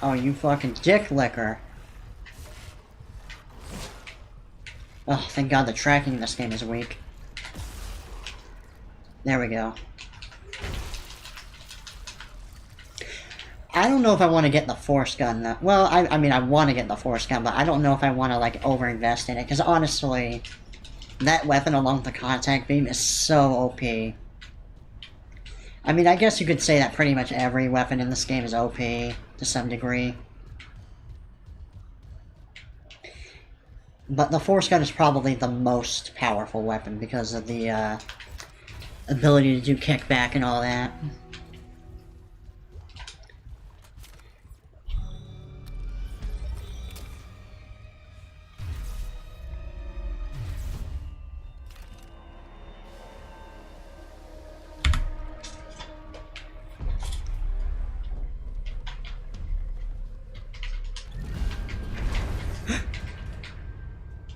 Oh, you fucking dick licker. Oh, thank God the tracking in this game is weak. There we go. I don't know if I want to get the force gun. Though. Well, I mean, I want to get the force gun, but I don't know if I want to, like, overinvest in it. Because honestly, that weapon along with the contact beam is so OP. I mean, I guess you could say that pretty much every weapon in this game is OP to some degree. But the force gun is probably the most powerful weapon because of the ability to do kickback and all that.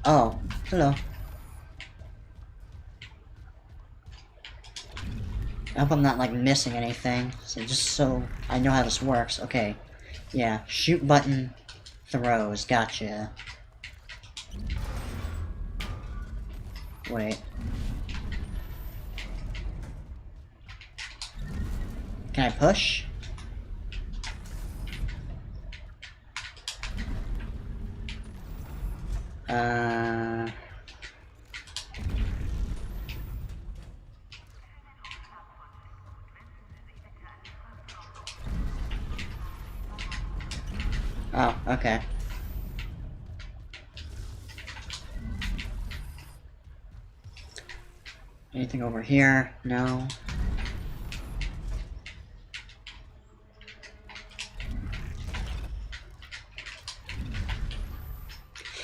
Oh, hello. I hope I'm not, like, missing anything. So just so I know how this works. Okay. Yeah, shoot button, throws. Gotcha. Wait. Can I push? Oh, okay. Anything over here? No.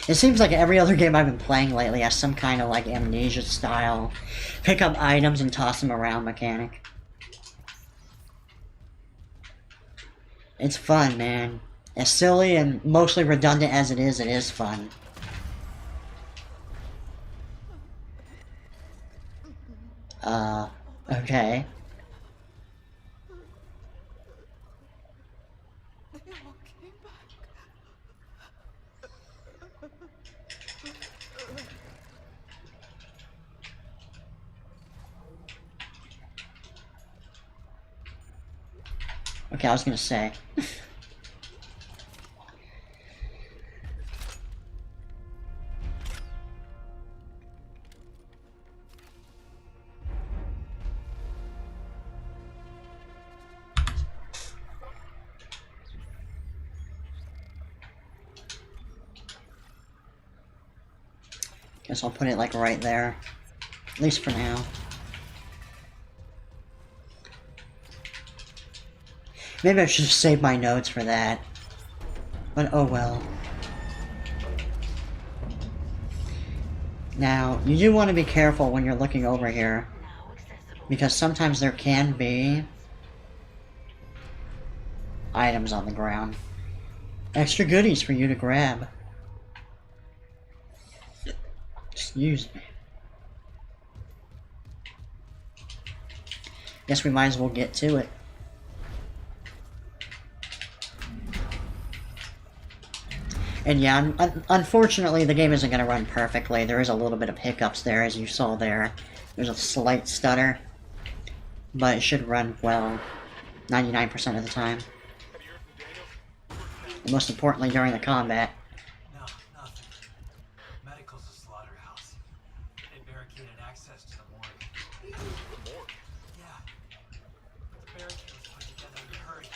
It seems like every other game I've been playing lately has some kind of like Amnesia style pick up items and toss them around mechanic. It's fun, man. As silly and mostly redundant as it is fun. Okay. Okay, I was gonna say. Guess I'll put it like right there. At least for now. Maybe I should have saved my notes for that. But oh well. Now, you do want to be careful when you're looking over here. Because sometimes there can be items on the ground. Extra goodies for you to grab. Excuse me. Guess we might as well get to it. And yeah, unfortunately the game isn't going to run perfectly. There is a little bit of hiccups there, as you saw there. There's a slight stutter. But it should run well 99% of the time. And most importantly, during the combat. No, nothing. Medical's a slaughterhouse. They barricaded access to the morgue. The morgue? Yeah. The barricade was put together in a hurry.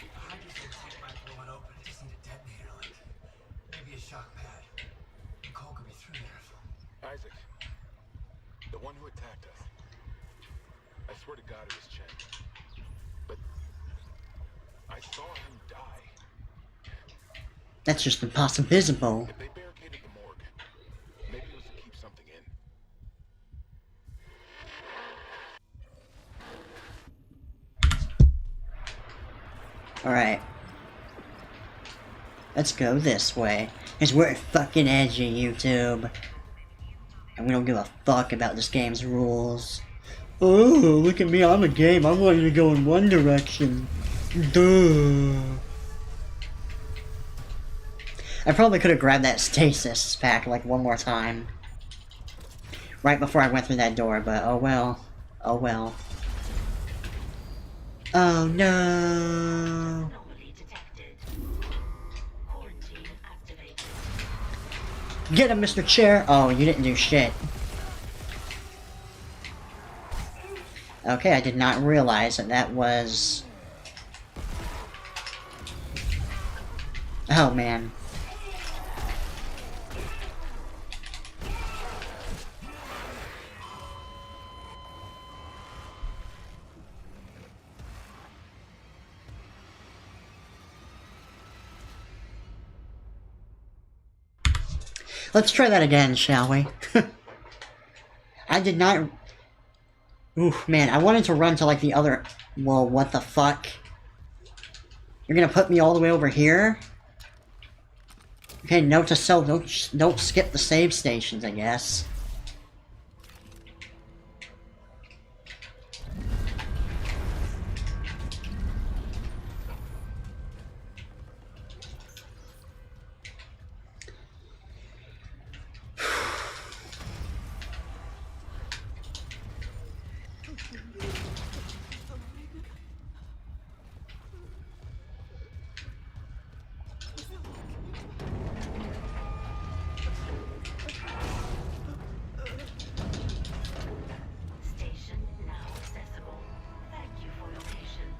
The hydrogen tank might blow it open. It just need a detonator, like maybe a shock pad. Nicole could be through there if... Isaac. The one who attacked us. I swear to God it was Chen. But I saw him die. That's just impossible. If they barricaded the morgue, maybe it was to keep something in. Alright. Let's go this way. Because we're fucking edgy, YouTube. And we don't give a fuck about this game's rules. Oh, look at me, I'm a game. I'm wanting to go in one direction. Duh. I probably could have grabbed that stasis pack like one more time. Right before I went through that door, but oh well. Oh well. Oh no. Get him, Mr. Chair! Oh, you didn't do shit. Okay, I did not realize that that was... Oh, man. Let's try that again, shall we? I did not... Oof, man, I wanted to run to, like, the other... Well, what the fuck? You're gonna put me all the way over here? Okay, note to self, don't skip the save stations, I guess. Station now accessible. Thank you for your patience.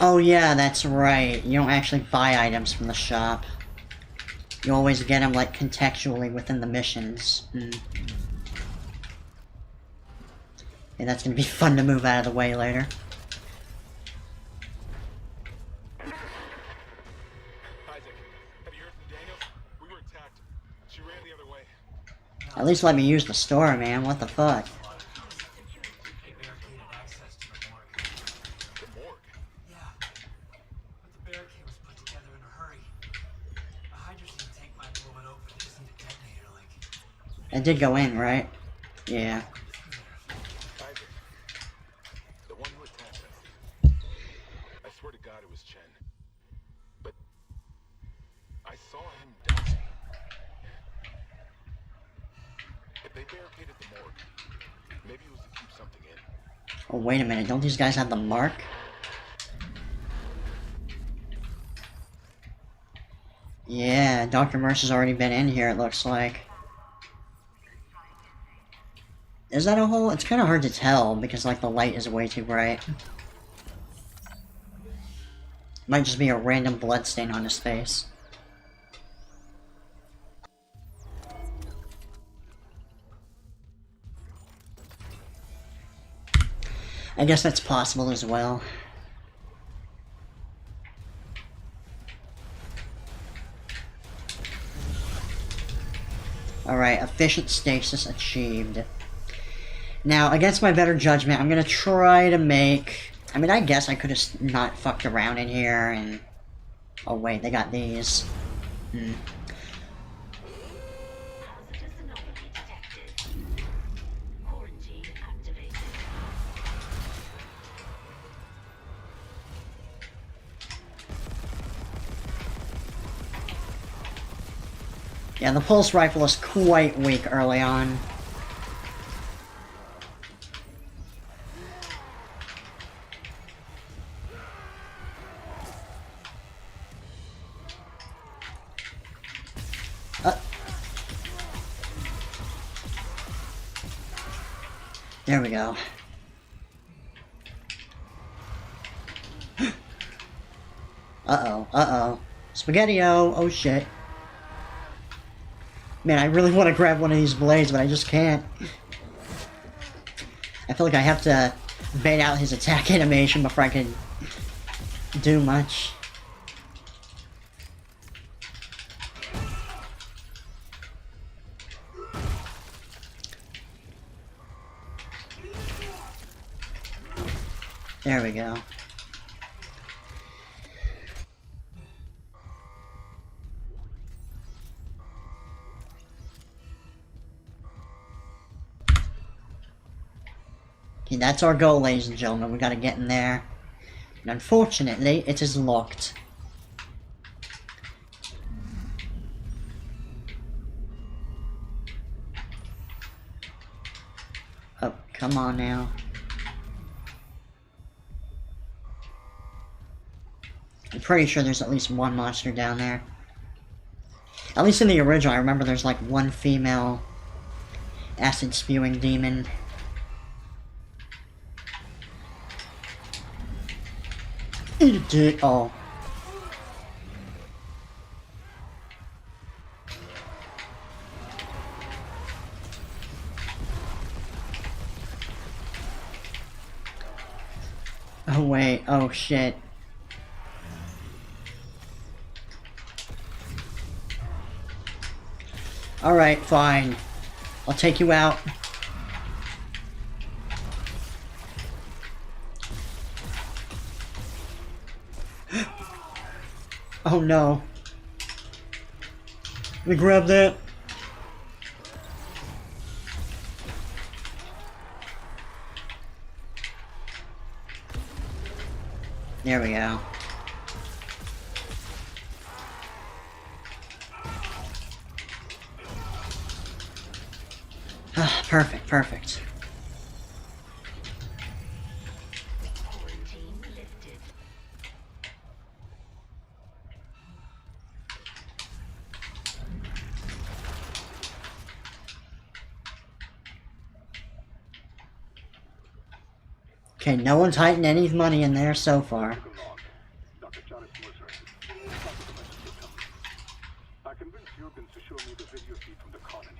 Oh yeah, that's right. You don't actually buy items from the shop. You always get them, like, contextually within the missions. Yeah, that's gonna be fun to move out of the way later. Isaac, have you heard from Daniels? We were attacked. She ran the other way. At least let me use the store, man. What the fuck? They barricaded access to the morgue. The morgue? Yeah. But the barricade was put together in a hurry. A hydrogen tank might blow it open. It just need a detonator, like... It did go in, right? Yeah. Isaac, the one who attacked us. I swear to God it was Chen. But I saw him die. If they barricaded the morgue, maybe it was to keep something in. Oh, wait a minute. Don't these guys have the mark? Yeah, Dr. Mercer's already been in here, it looks like. Is that a hole? It's kind of hard to tell because, like, the light is way too bright. Might just be a random bloodstain on his face. I guess that's possible as well. Alright, efficient stasis achieved. Now, against my better judgment, I'm gonna try to make... I mean, I guess I could have not fucked around in here and... Oh wait, they got these. Hazardous anomaly detected. Quarantine activated. Yeah, the pulse rifle is quite weak early on. There we go. Uh-oh, uh-oh. Spaghetti-O, oh shit. Man, I really want to grab one of these blades, but I just can't. I feel like I have to bait out his attack animation before I can do much. There we go. Okay, that's our goal, ladies and gentlemen. We gotta get in there. And unfortunately, it is locked. Oh, come on now. I'm pretty sure there's at least one monster down there. At least in the original, I remember there's like one female acid spewing demon. Eat a dick. Oh. Oh wait, oh shit. Alright, fine. I'll take you out. Oh no. Let me grab that. There we go. Ah, perfect, perfect. Quarantine lifted. Okay, no one's hiding any money in there so far. Dr. Jarvis Mercer. I convinced Jurgens to show me the video feed from the colony.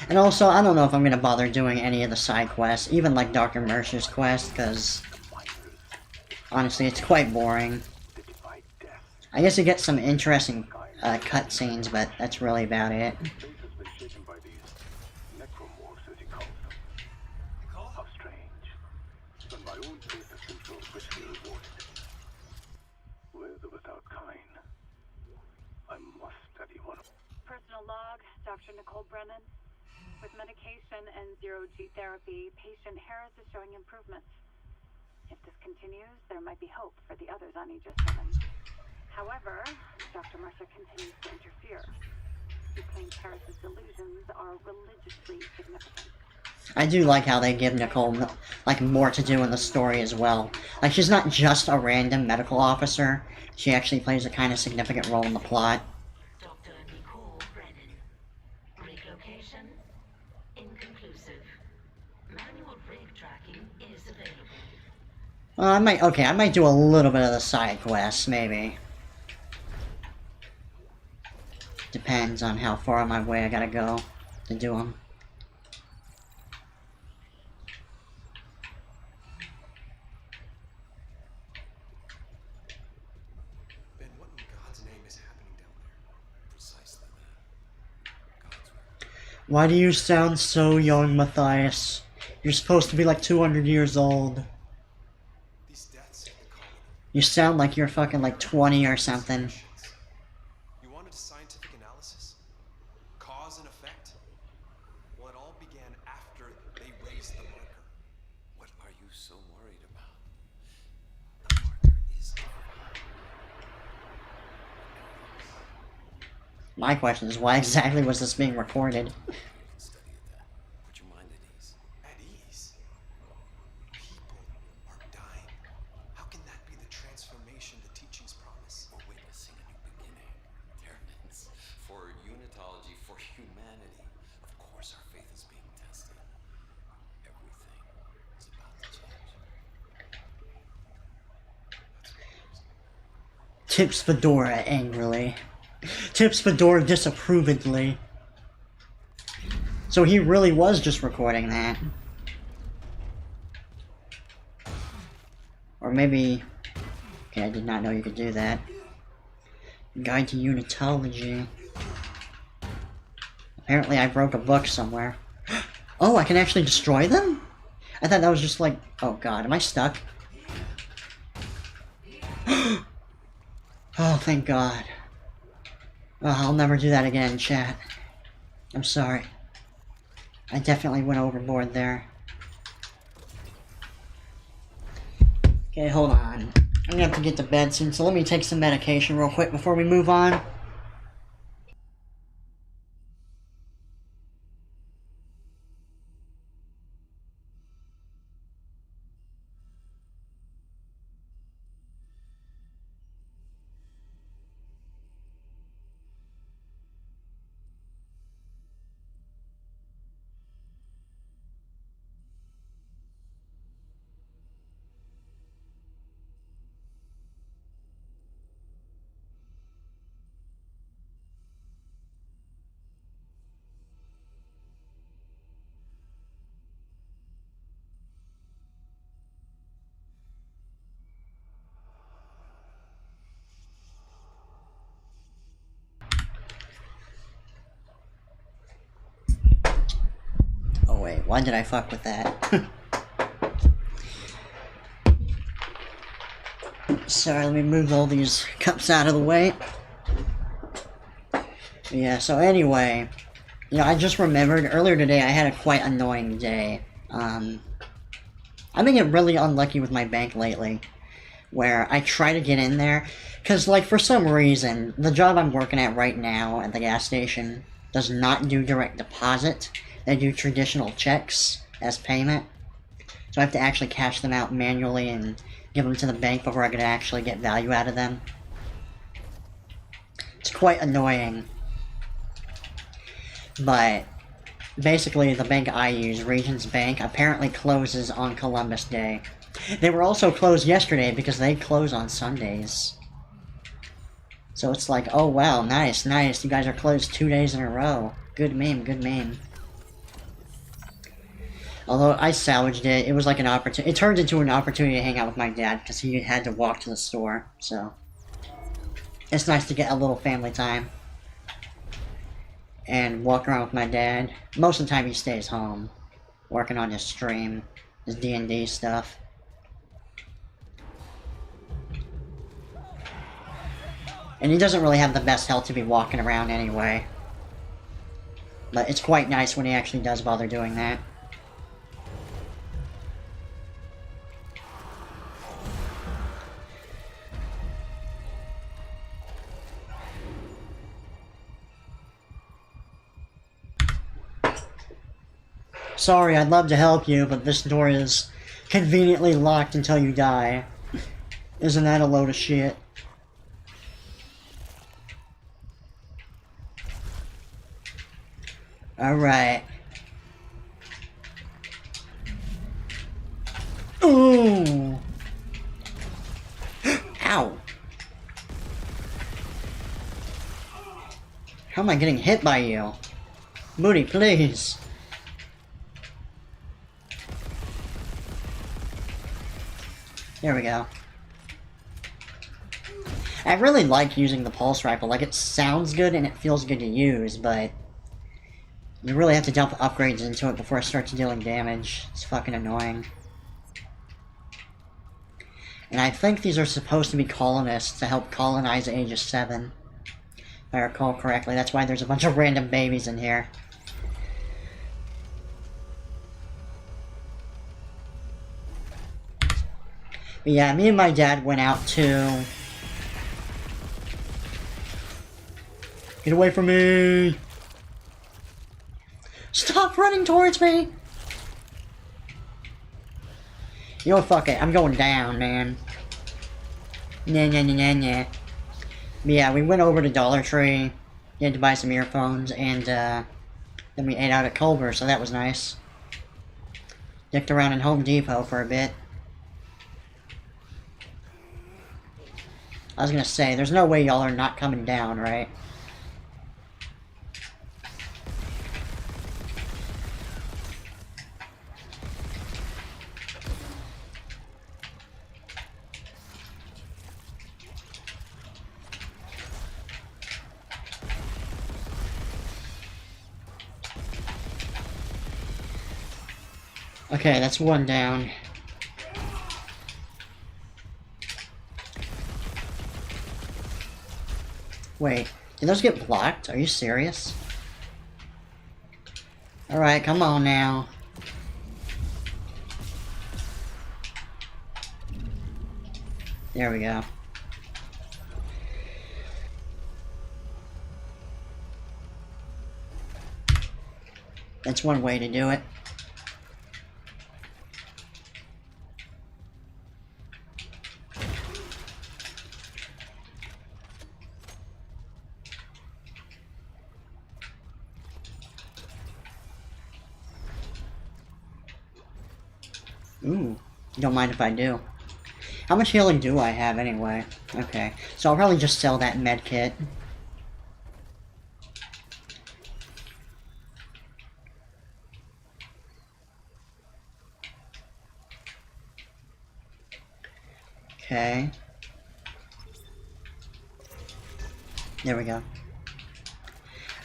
And also, I don't know if I'm gonna bother doing any of the side quests, even like Dr. Mercer's quest, because honestly, it's quite boring. I guess you get some interesting cutscenes, but that's really about it. His face has been shaken by these necromorphs, as he calls them. How strange. But my own faith has been so richly rewarded. With or without Kine, I must study one of Personal log, Dr. Nicole Brennan. With medication and ZOMG therapy, patient Harris is showing improvements. If this continues, there might be hope for the others on Aegis 7. However, Dr. Mercer continues to interfere. He claims Harris's delusions are religiously significant. I do like how they give Nicole like more to do in the story as well. Like she's not just a random medical officer; she actually plays a kind of significant role in the plot. Dr. Nicole Brennan. Rig location? Inconclusive. Manual rig tracking is available. I might do a little bit of the side quests, maybe. Depends on how far on my way I gotta go to do them. Ben, what in God's name is happening down there? Precisely that. God's work. Why do you sound so young, Matthias? You're supposed to be like 200 years old. These deaths in the colony. You sound like you're fucking like 20 or something. You wanted a scientific analysis? Cause and effect? Well, it all began after they raised the marker. What are you so worried about? The marker is My question is, why exactly was this being recorded? You can study it then. Put your mind at ease. At ease? People are dying. How can that be the transformation the teachings promise? We're witnessing a new beginning. Terrans, for unitology, for humanity. Of course our faith is being tested. Everything is about to change. Tips Fedora angrily. Tips Fedora disapprovedly. So he really was just recording that. Or maybe... Okay, I did not know you could do that. Guide to Unitology. Apparently I broke a book somewhere. Oh, I can actually destroy them? I thought that was just like... Oh god, am I stuck? Oh, thank god. Oh, I'll never do that again, chat. I'm sorry. I definitely went overboard there. Okay, hold on. I'm gonna have to get to bed soon, so let me take some medication real quick before we move on. Wait, why did I fuck with that? Sorry, let me move all these cups out of the way. Yeah, so anyway, you know, I just remembered earlier today I had a quite annoying day. I've been getting really unlucky with my bank lately, where I try to get in there, because, like, for some reason, the job I'm working at right now at the gas station does not do direct deposit. They do traditional checks as payment. So I have to actually cash them out manually and give them to the bank before I can actually get value out of them. It's quite annoying. But basically, the bank I use, Regions Bank, apparently closes on Columbus Day. They were also closed yesterday because they close on Sundays. So it's like, oh wow, nice, nice. You guys are closed 2 days in a row. Good meme, good meme. Although I salvaged it, it was like an opportunity. It turned into an opportunity to hang out with my dad because he had to walk to the store. So it's nice to get a little family time and walk around with my dad. Most of the time he stays home, working on his stream, his D&D stuff. And he doesn't really have the best health to be walking around anyway. But it's quite nice when he actually does bother doing that. Sorry, I'd love to help you, but this door is conveniently locked until you die. Isn't that a load of shit? Alright. Ooh! Ow! How am I getting hit by you? Booty, please! There we go. I really like using the pulse rifle. Like, it sounds good and it feels good to use, but you really have to dump upgrades into it before it starts dealing damage. It's fucking annoying. And I think these are supposed to be colonists to help colonize Aegis 7. If I recall correctly. That's why there's a bunch of random babies in here. But yeah, me and my dad went out to... Get away from me! Stop running towards me! You know, fuck it. I'm going down, man. Nah, nah, nah, nah, nah. But yeah, we went over to Dollar Tree. You had to buy some earphones, and then we ate out at Culver, so that was nice. Dicked around in Home Depot for a bit. I was gonna say, there's no way y'all are not coming down, right? Okay, that's one down. Wait, did those get blocked? Are you serious? Alright, come on now. There we go. That's one way to do it. Ooh, don't mind if I do. How much healing do I have anyway? Okay, so I'll probably just sell that med kit. Okay. There we go.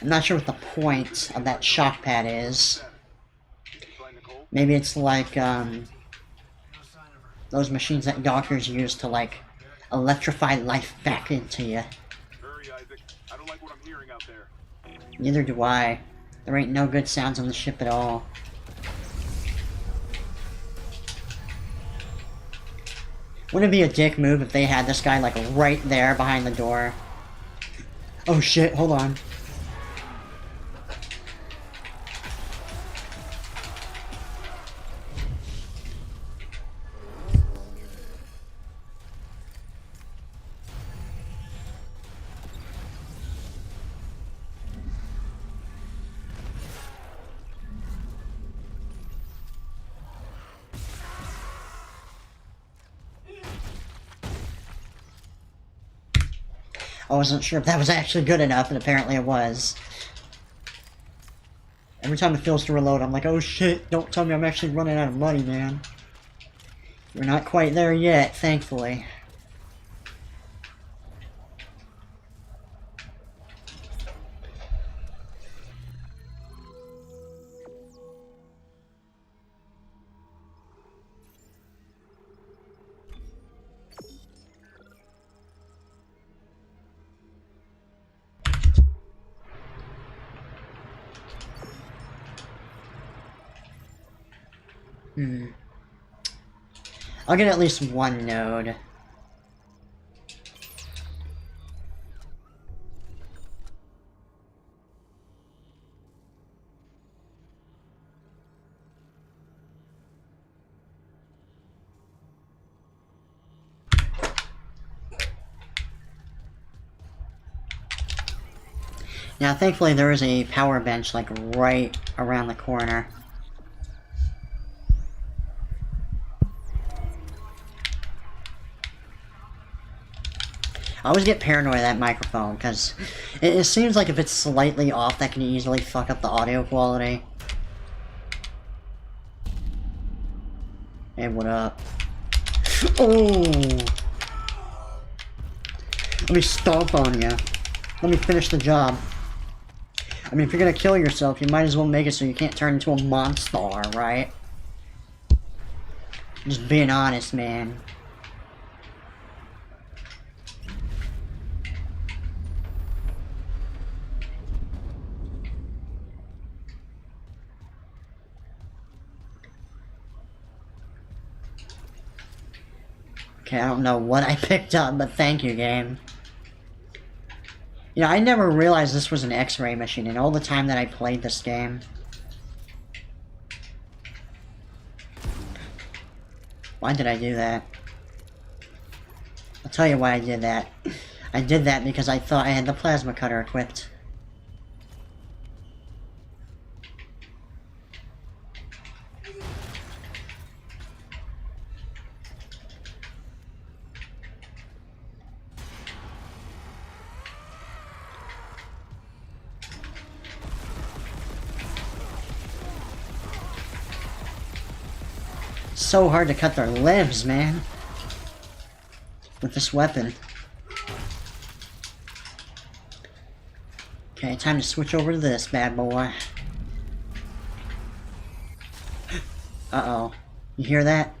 I'm not sure what the point of that shock pad is. Maybe it's like, those machines that doctors use to, like, electrify life back into you. Hurry, Isaac. I don't like what I'm hearing out there. Neither do I. There ain't no good sounds on the ship at all. Wouldn't it be a dick move if they had this guy, like, right there behind the door? Oh shit, hold on. I wasn't sure if that was actually good enough, and apparently it was. Every time it feels to reload, I'm like, oh shit, don't tell me I'm actually running out of money, man. We're not quite there yet, thankfully. I'll get at least one node. Now, thankfully, there is a power bench, like, right around the corner. I always get paranoid of that microphone, because it seems like if it's slightly off, that can easily fuck up the audio quality. Hey, what up? Oh! Let me stomp on you. Let me finish the job. I mean, if you're gonna kill yourself, you might as well make it so you can't turn into a monster, right? Just being honest, man. Okay, I don't know what I picked up, but thank you, game. You know, I never realized this was an X-ray machine in all the time that I played this game. Why did I do that? I'll tell you why I did that. I did that because I thought I had the plasma cutter equipped. So hard to cut their limbs, man. With this weapon. Okay, time to switch over to this bad boy. Uh-oh. You hear that?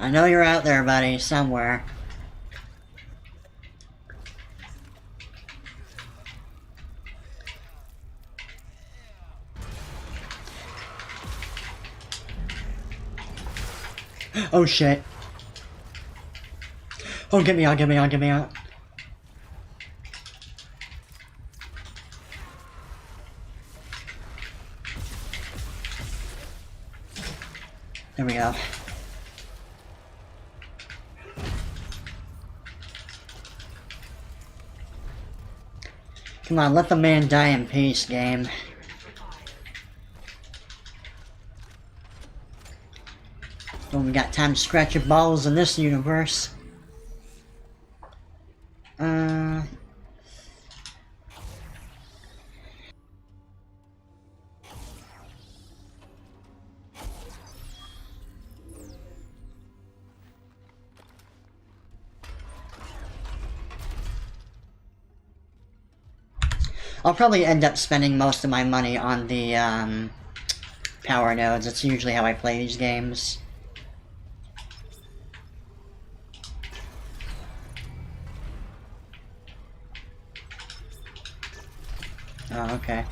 I know you're out there, buddy, somewhere. Oh shit. Oh, get me out, get me out, get me out. There we go. Come on, let the man die in peace, game. Don't even got time to scratch your balls in this universe. I'll probably end up spending most of my money on the power nodes. It's usually how I play these games. Oh, okay.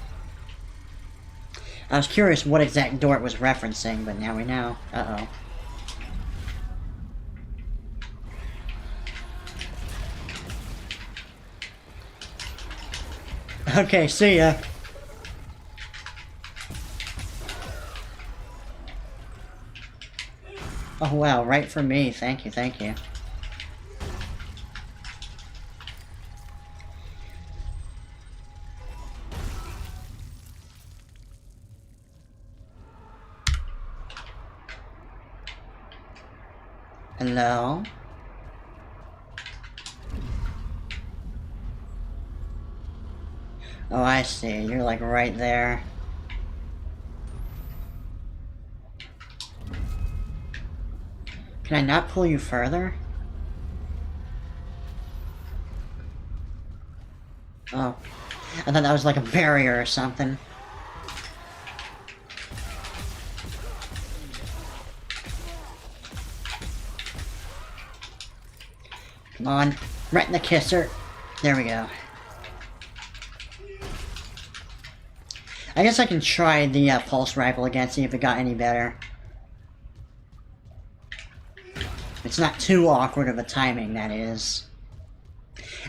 I was curious what exact door it was referencing, but now we know. Uh-oh. Okay, see ya. Oh wow, right for me. Thank you, thank you. Hello? Oh, I see. You're like right there. Can I not pull you further? Oh. I thought that was like a barrier or something. Come on. Right in the kisser. There we go. I guess I can try the pulse rifle again, see if it got any better. It's not too awkward of a timing, that is.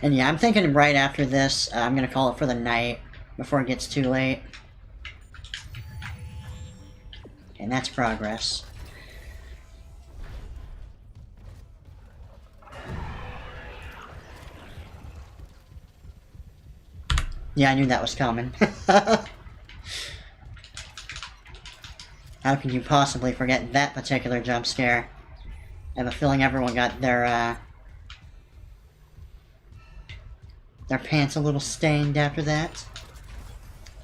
And yeah, I'm thinking right after this, I'm gonna call it for the night, before it gets too late. And that's progress. Yeah, I knew that was coming. How could you possibly forget that particular jump scare? I have a feeling everyone got their pants a little stained after that.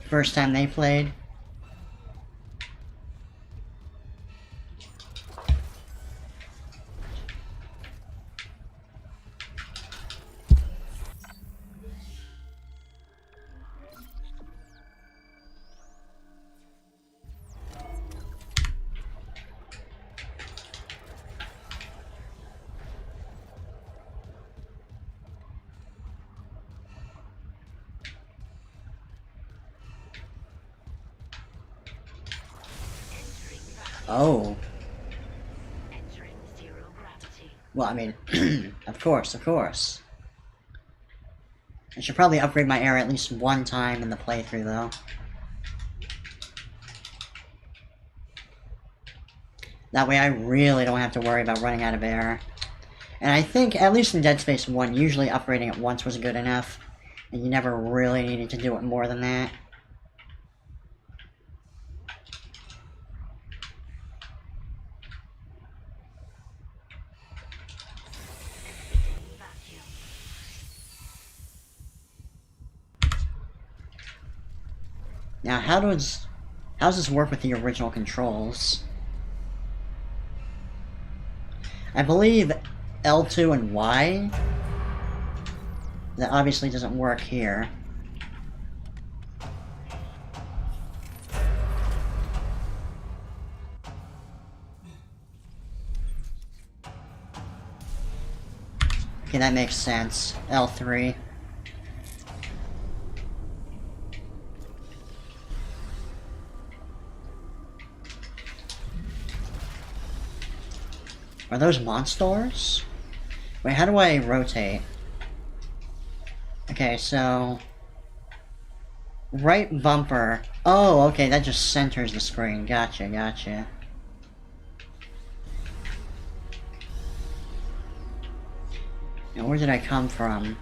First time they played. Oh. Well, I mean, of course, of course. I should probably upgrade my air at least one time in the playthrough, though. That way I really don't have to worry about running out of air. And I think, at least in Dead Space 1, usually upgrading it once was good enough. And you never really needed to do it more than that. Now, how does this work with the original controls? I believe L2 and Y. That obviously doesn't work here. Okay, that makes sense. L3. Are those monsters? Wait, how do I rotate? Okay, so... right bumper. Oh, okay, that just centers the screen. Gotcha, gotcha. Now, where did I come from?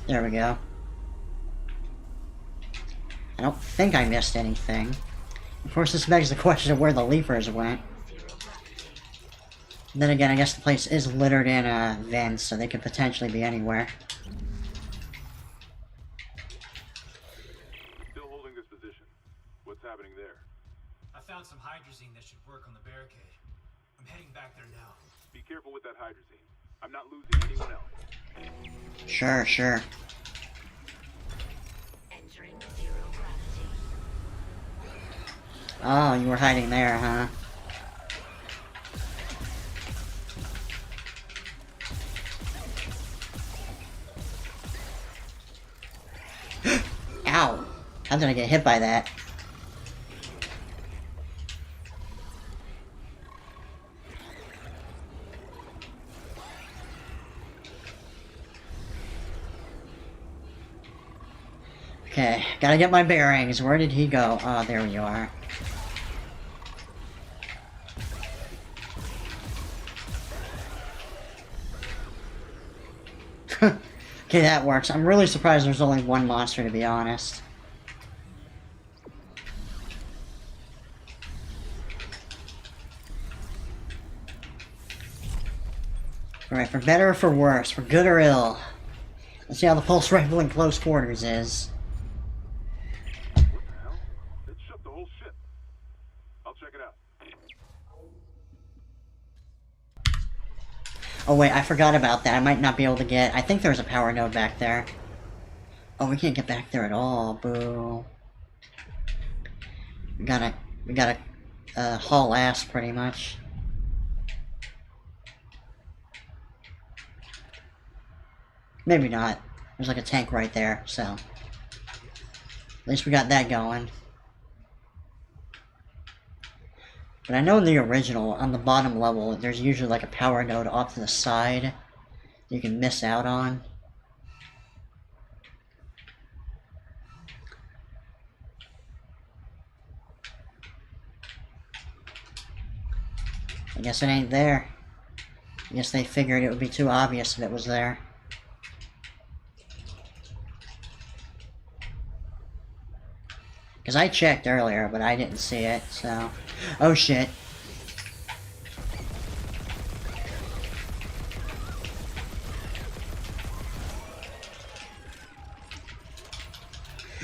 There we go. I don't think I missed anything. Of course, this begs the question of where the leapers went. Then again, I guess the place is littered in vents, so they could potentially be anywhere. Still holding this position. What's happening there? I found some hydrazine that should work on the barricade. I'm heading back there now. Be careful with that hydrazine. I'm not losing anyone else. Sure, sure. Oh, you were hiding there, huh? Ow! How did I get hit by that? Okay, gotta get my bearings. Where did he go? Oh, there you are. Okay, that works. I'm really surprised there's only one monster, to be honest. Alright, for better or for worse, for good or ill. Let's see how the pulse rifle in close quarters is. What the hell? It shut the whole ship. I'll check it out. Oh wait, I forgot about that. I might not be able to get... I think there's a power node back there. Oh, we can't get back there at all. Boo. We gotta haul ass, pretty much. Maybe not. There's like a tank right there, so... At least we got that going. But I know in the original, on the bottom level, there's usually like a power node off to the side you can miss out on. I guess it ain't there. I guess they figured it would be too obvious if it was there. Because I checked earlier, but I didn't see it, so... Oh shit.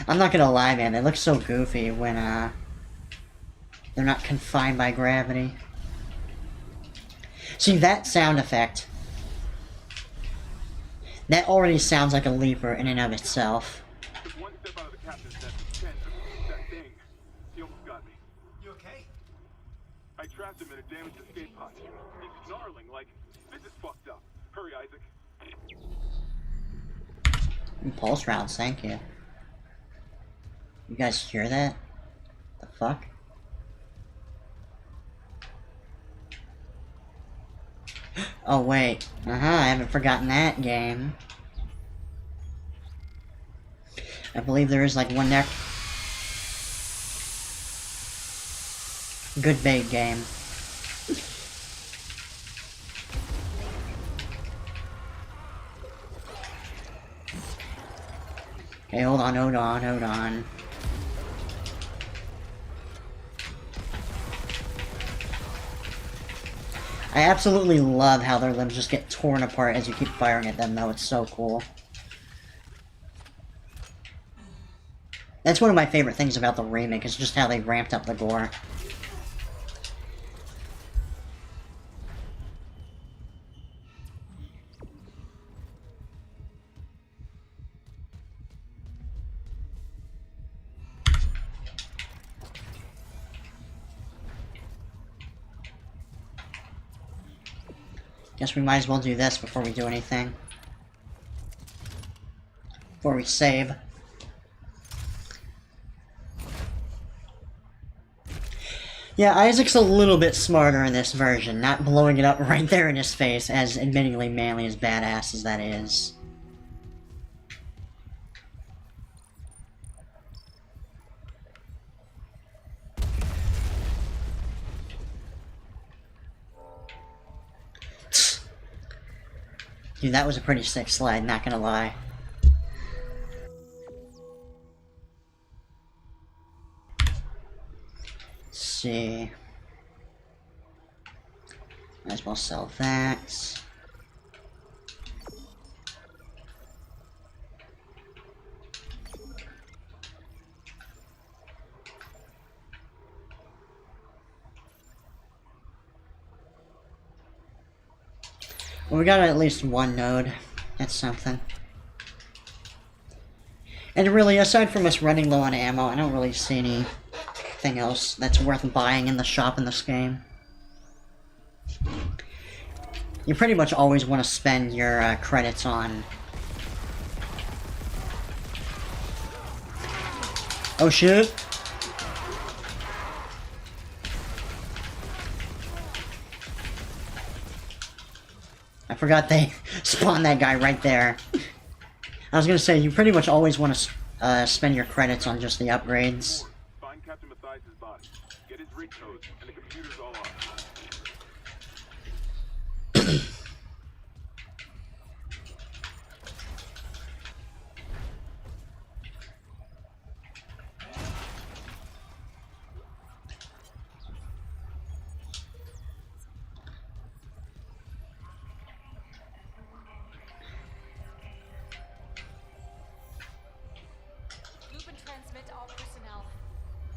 I'm not gonna lie, man, they look so goofy when, they're not confined by gravity. See, that sound effect... That already sounds like a leaper in and of itself. Just one step out of the captain's desk, that thing. He almost got me. You okay? I trapped him in a damaged escape pod. He's snarling like, this is fucked up. Hurry, Isaac. Pulse rounds, thank you. You guys hear that? The fuck? Oh wait, I haven't forgotten that game. I believe there is like one there. Good bait game. Okay, hold on. I absolutely love how their limbs just get torn apart as you keep firing at them, though. It's so cool. That's one of my favorite things about the remake, is just how they ramped up the gore. Guess we might as well do this before we do anything. Before we save. Yeah, Isaac's a little bit smarter in this version, not blowing it up right there in his face, as admittingly manly as badass as that is. Dude, that was a pretty sick slide, not gonna lie. Let's see. Might as well sell that. Well, we got at least one node. That's something. And really, aside from us running low on ammo, I don't really see any anything else that's worth buying in the shop in this game. You pretty much always want to spend your credits on... Oh shit! I forgot they spawned that guy right there. I was gonna say, you pretty much always want to spend your credits on just the upgrades. Find Captain Mathias' body. Get his rig codes, and the computer's all up. Loop and transmit all personnel.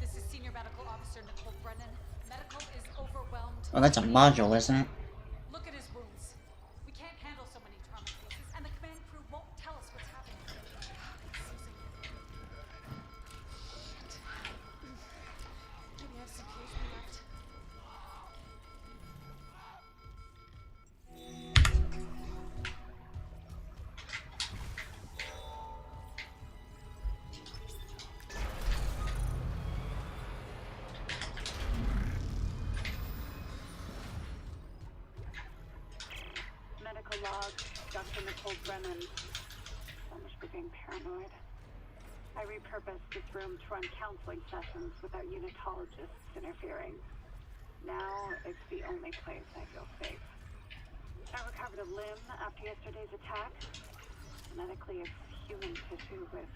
This is Senior Medical Officer Nicole Brennan. Medical is overwhelmed. Oh, that's a module, isn't it? Look at his wounds. We can't handle so many trauma cases, and the command crew won't tell us what's happening. Maybe I have some case left. Medical log, Dr. Nicole Brennan. So much for being paranoid. I repurposed this room to run counseling sessions without unitologists interfering. Now it's the only place I feel safe. I recovered a limb after yesterday's attack. Genetically, it's human tissue with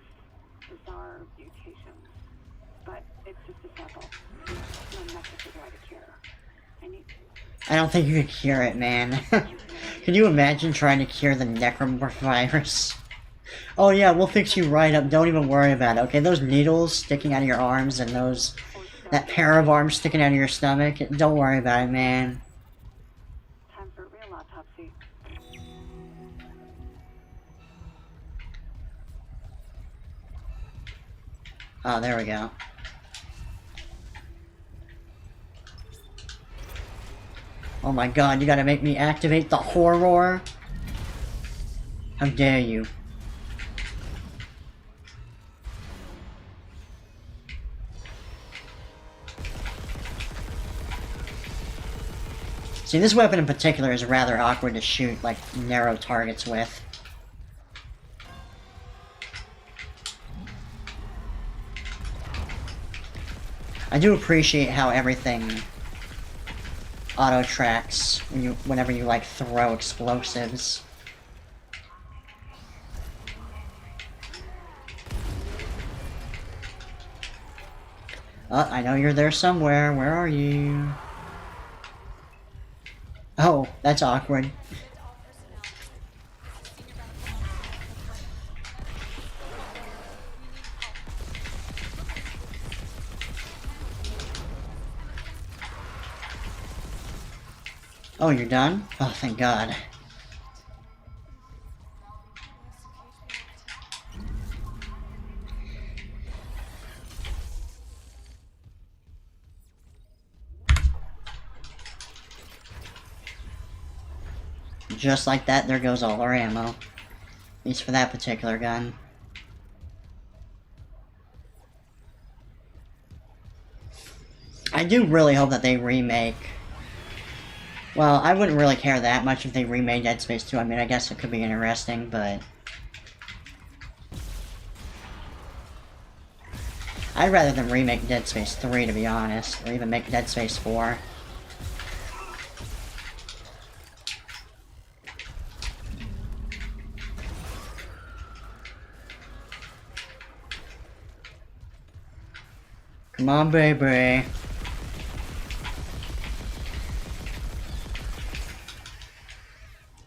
bizarre mutations. But it's just a sample. No enough to figure out a cure. I don't think you could cure it, man. Can you imagine trying to cure the necromorph virus? Oh yeah, we'll fix you right up, don't even worry about it. Okay, those needles sticking out of your arms and that pair of arms sticking out of your stomach, don't worry about it, man. Time for a real autopsy. Oh, there we go. Oh my god, you gotta make me activate the horror? How dare you? See, this weapon in particular is rather awkward to shoot, like, narrow targets with. I do appreciate how everything auto tracks whenever you like throw explosives. I know you're there somewhere. Where are you? Oh, that's awkward. Oh, you're done? Oh, thank God. Just like that, there goes all our ammo. At least for that particular gun. I do really hope that they remake... Well, I wouldn't really care that much if they remade Dead Space 2. I mean, I guess it could be interesting, but... I'd rather than remake Dead Space 3, to be honest. Or even make Dead Space 4. Come on, baby.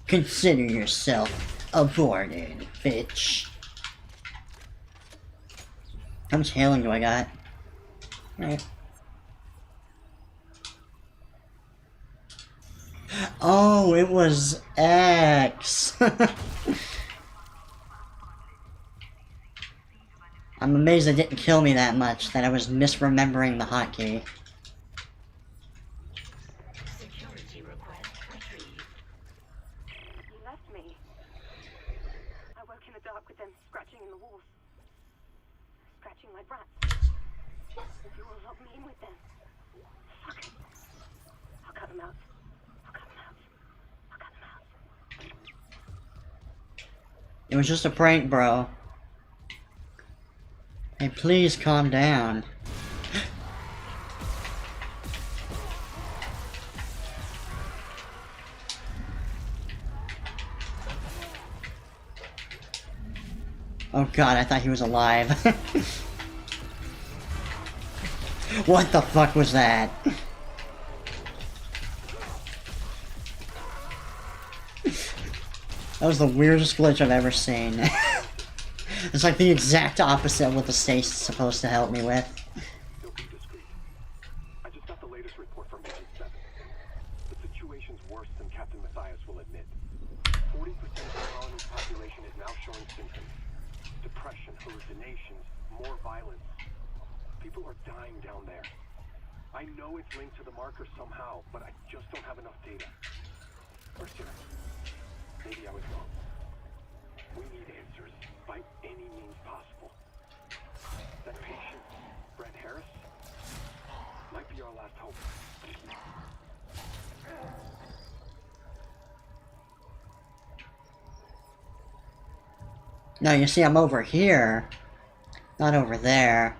Consider yourself aborted, bitch. How much healing do I got? Right. Oh, it was X. I'm amazed it didn't kill me that much, that I was misremembering the hotkey. Security request retrieved. He left me. I woke in the dark with them scratching in the walls. Scratching like rats. You will lock me in with them. Fuck it. I'll cut them out. I'll cut them out. I'll cut them out. It was just a prank, bro. Hey, please calm down. Oh god, I thought he was alive. What the fuck was that? That was the weirdest glitch I've ever seen. It's like the exact opposite of what the stasis is supposed to help me with. Still be discreet. I just got the latest report from Agent 7. The situation's worse than Captain Matthias will admit. 40% of the colony's population is now showing symptoms. Depression, hallucinations, more violence. People are dying down there. I know it's linked to the marker somehow, but I just don't have enough data. Or seriously, maybe I was wrong. We need answers by any means possible. That patient, Brent Harris, might be our last hope. No, you see, I'm over here, not over there.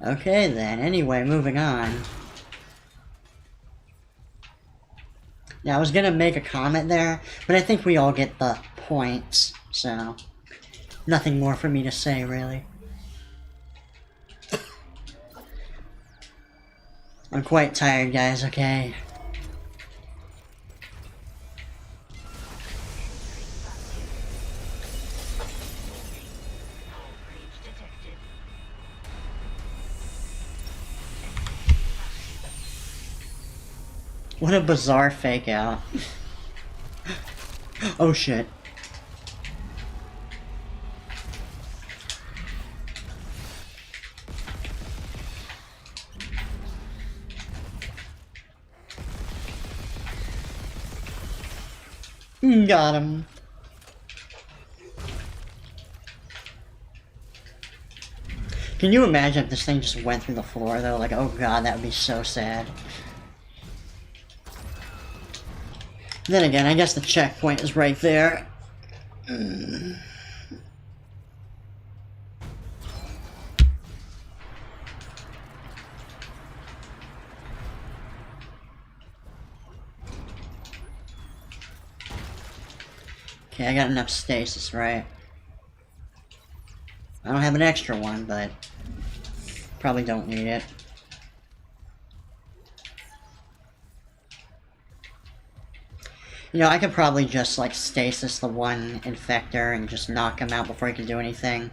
Okay then, anyway, moving on. Yeah, I was gonna make a comment there, but I think we all get the point, so nothing more for me to say, really. I'm quite tired, guys, okay? What a bizarre fake out. Oh shit. Got him. Can you imagine if this thing just went through the floor though? Like, oh god, that would be so sad. Then again, I guess the checkpoint is right there. Okay, I got enough stasis, right? I don't have an extra one, but probably don't need it. You know, I could probably just, like, stasis the one infector and just knock him out before he can do anything.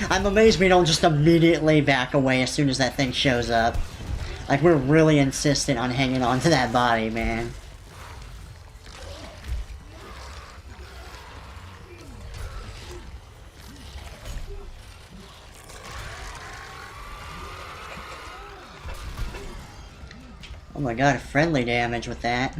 I'm amazed we don't just immediately back away as soon as that thing shows up. Like, we're really insistent on hanging on to that body, man. Oh my god, friendly damage with that.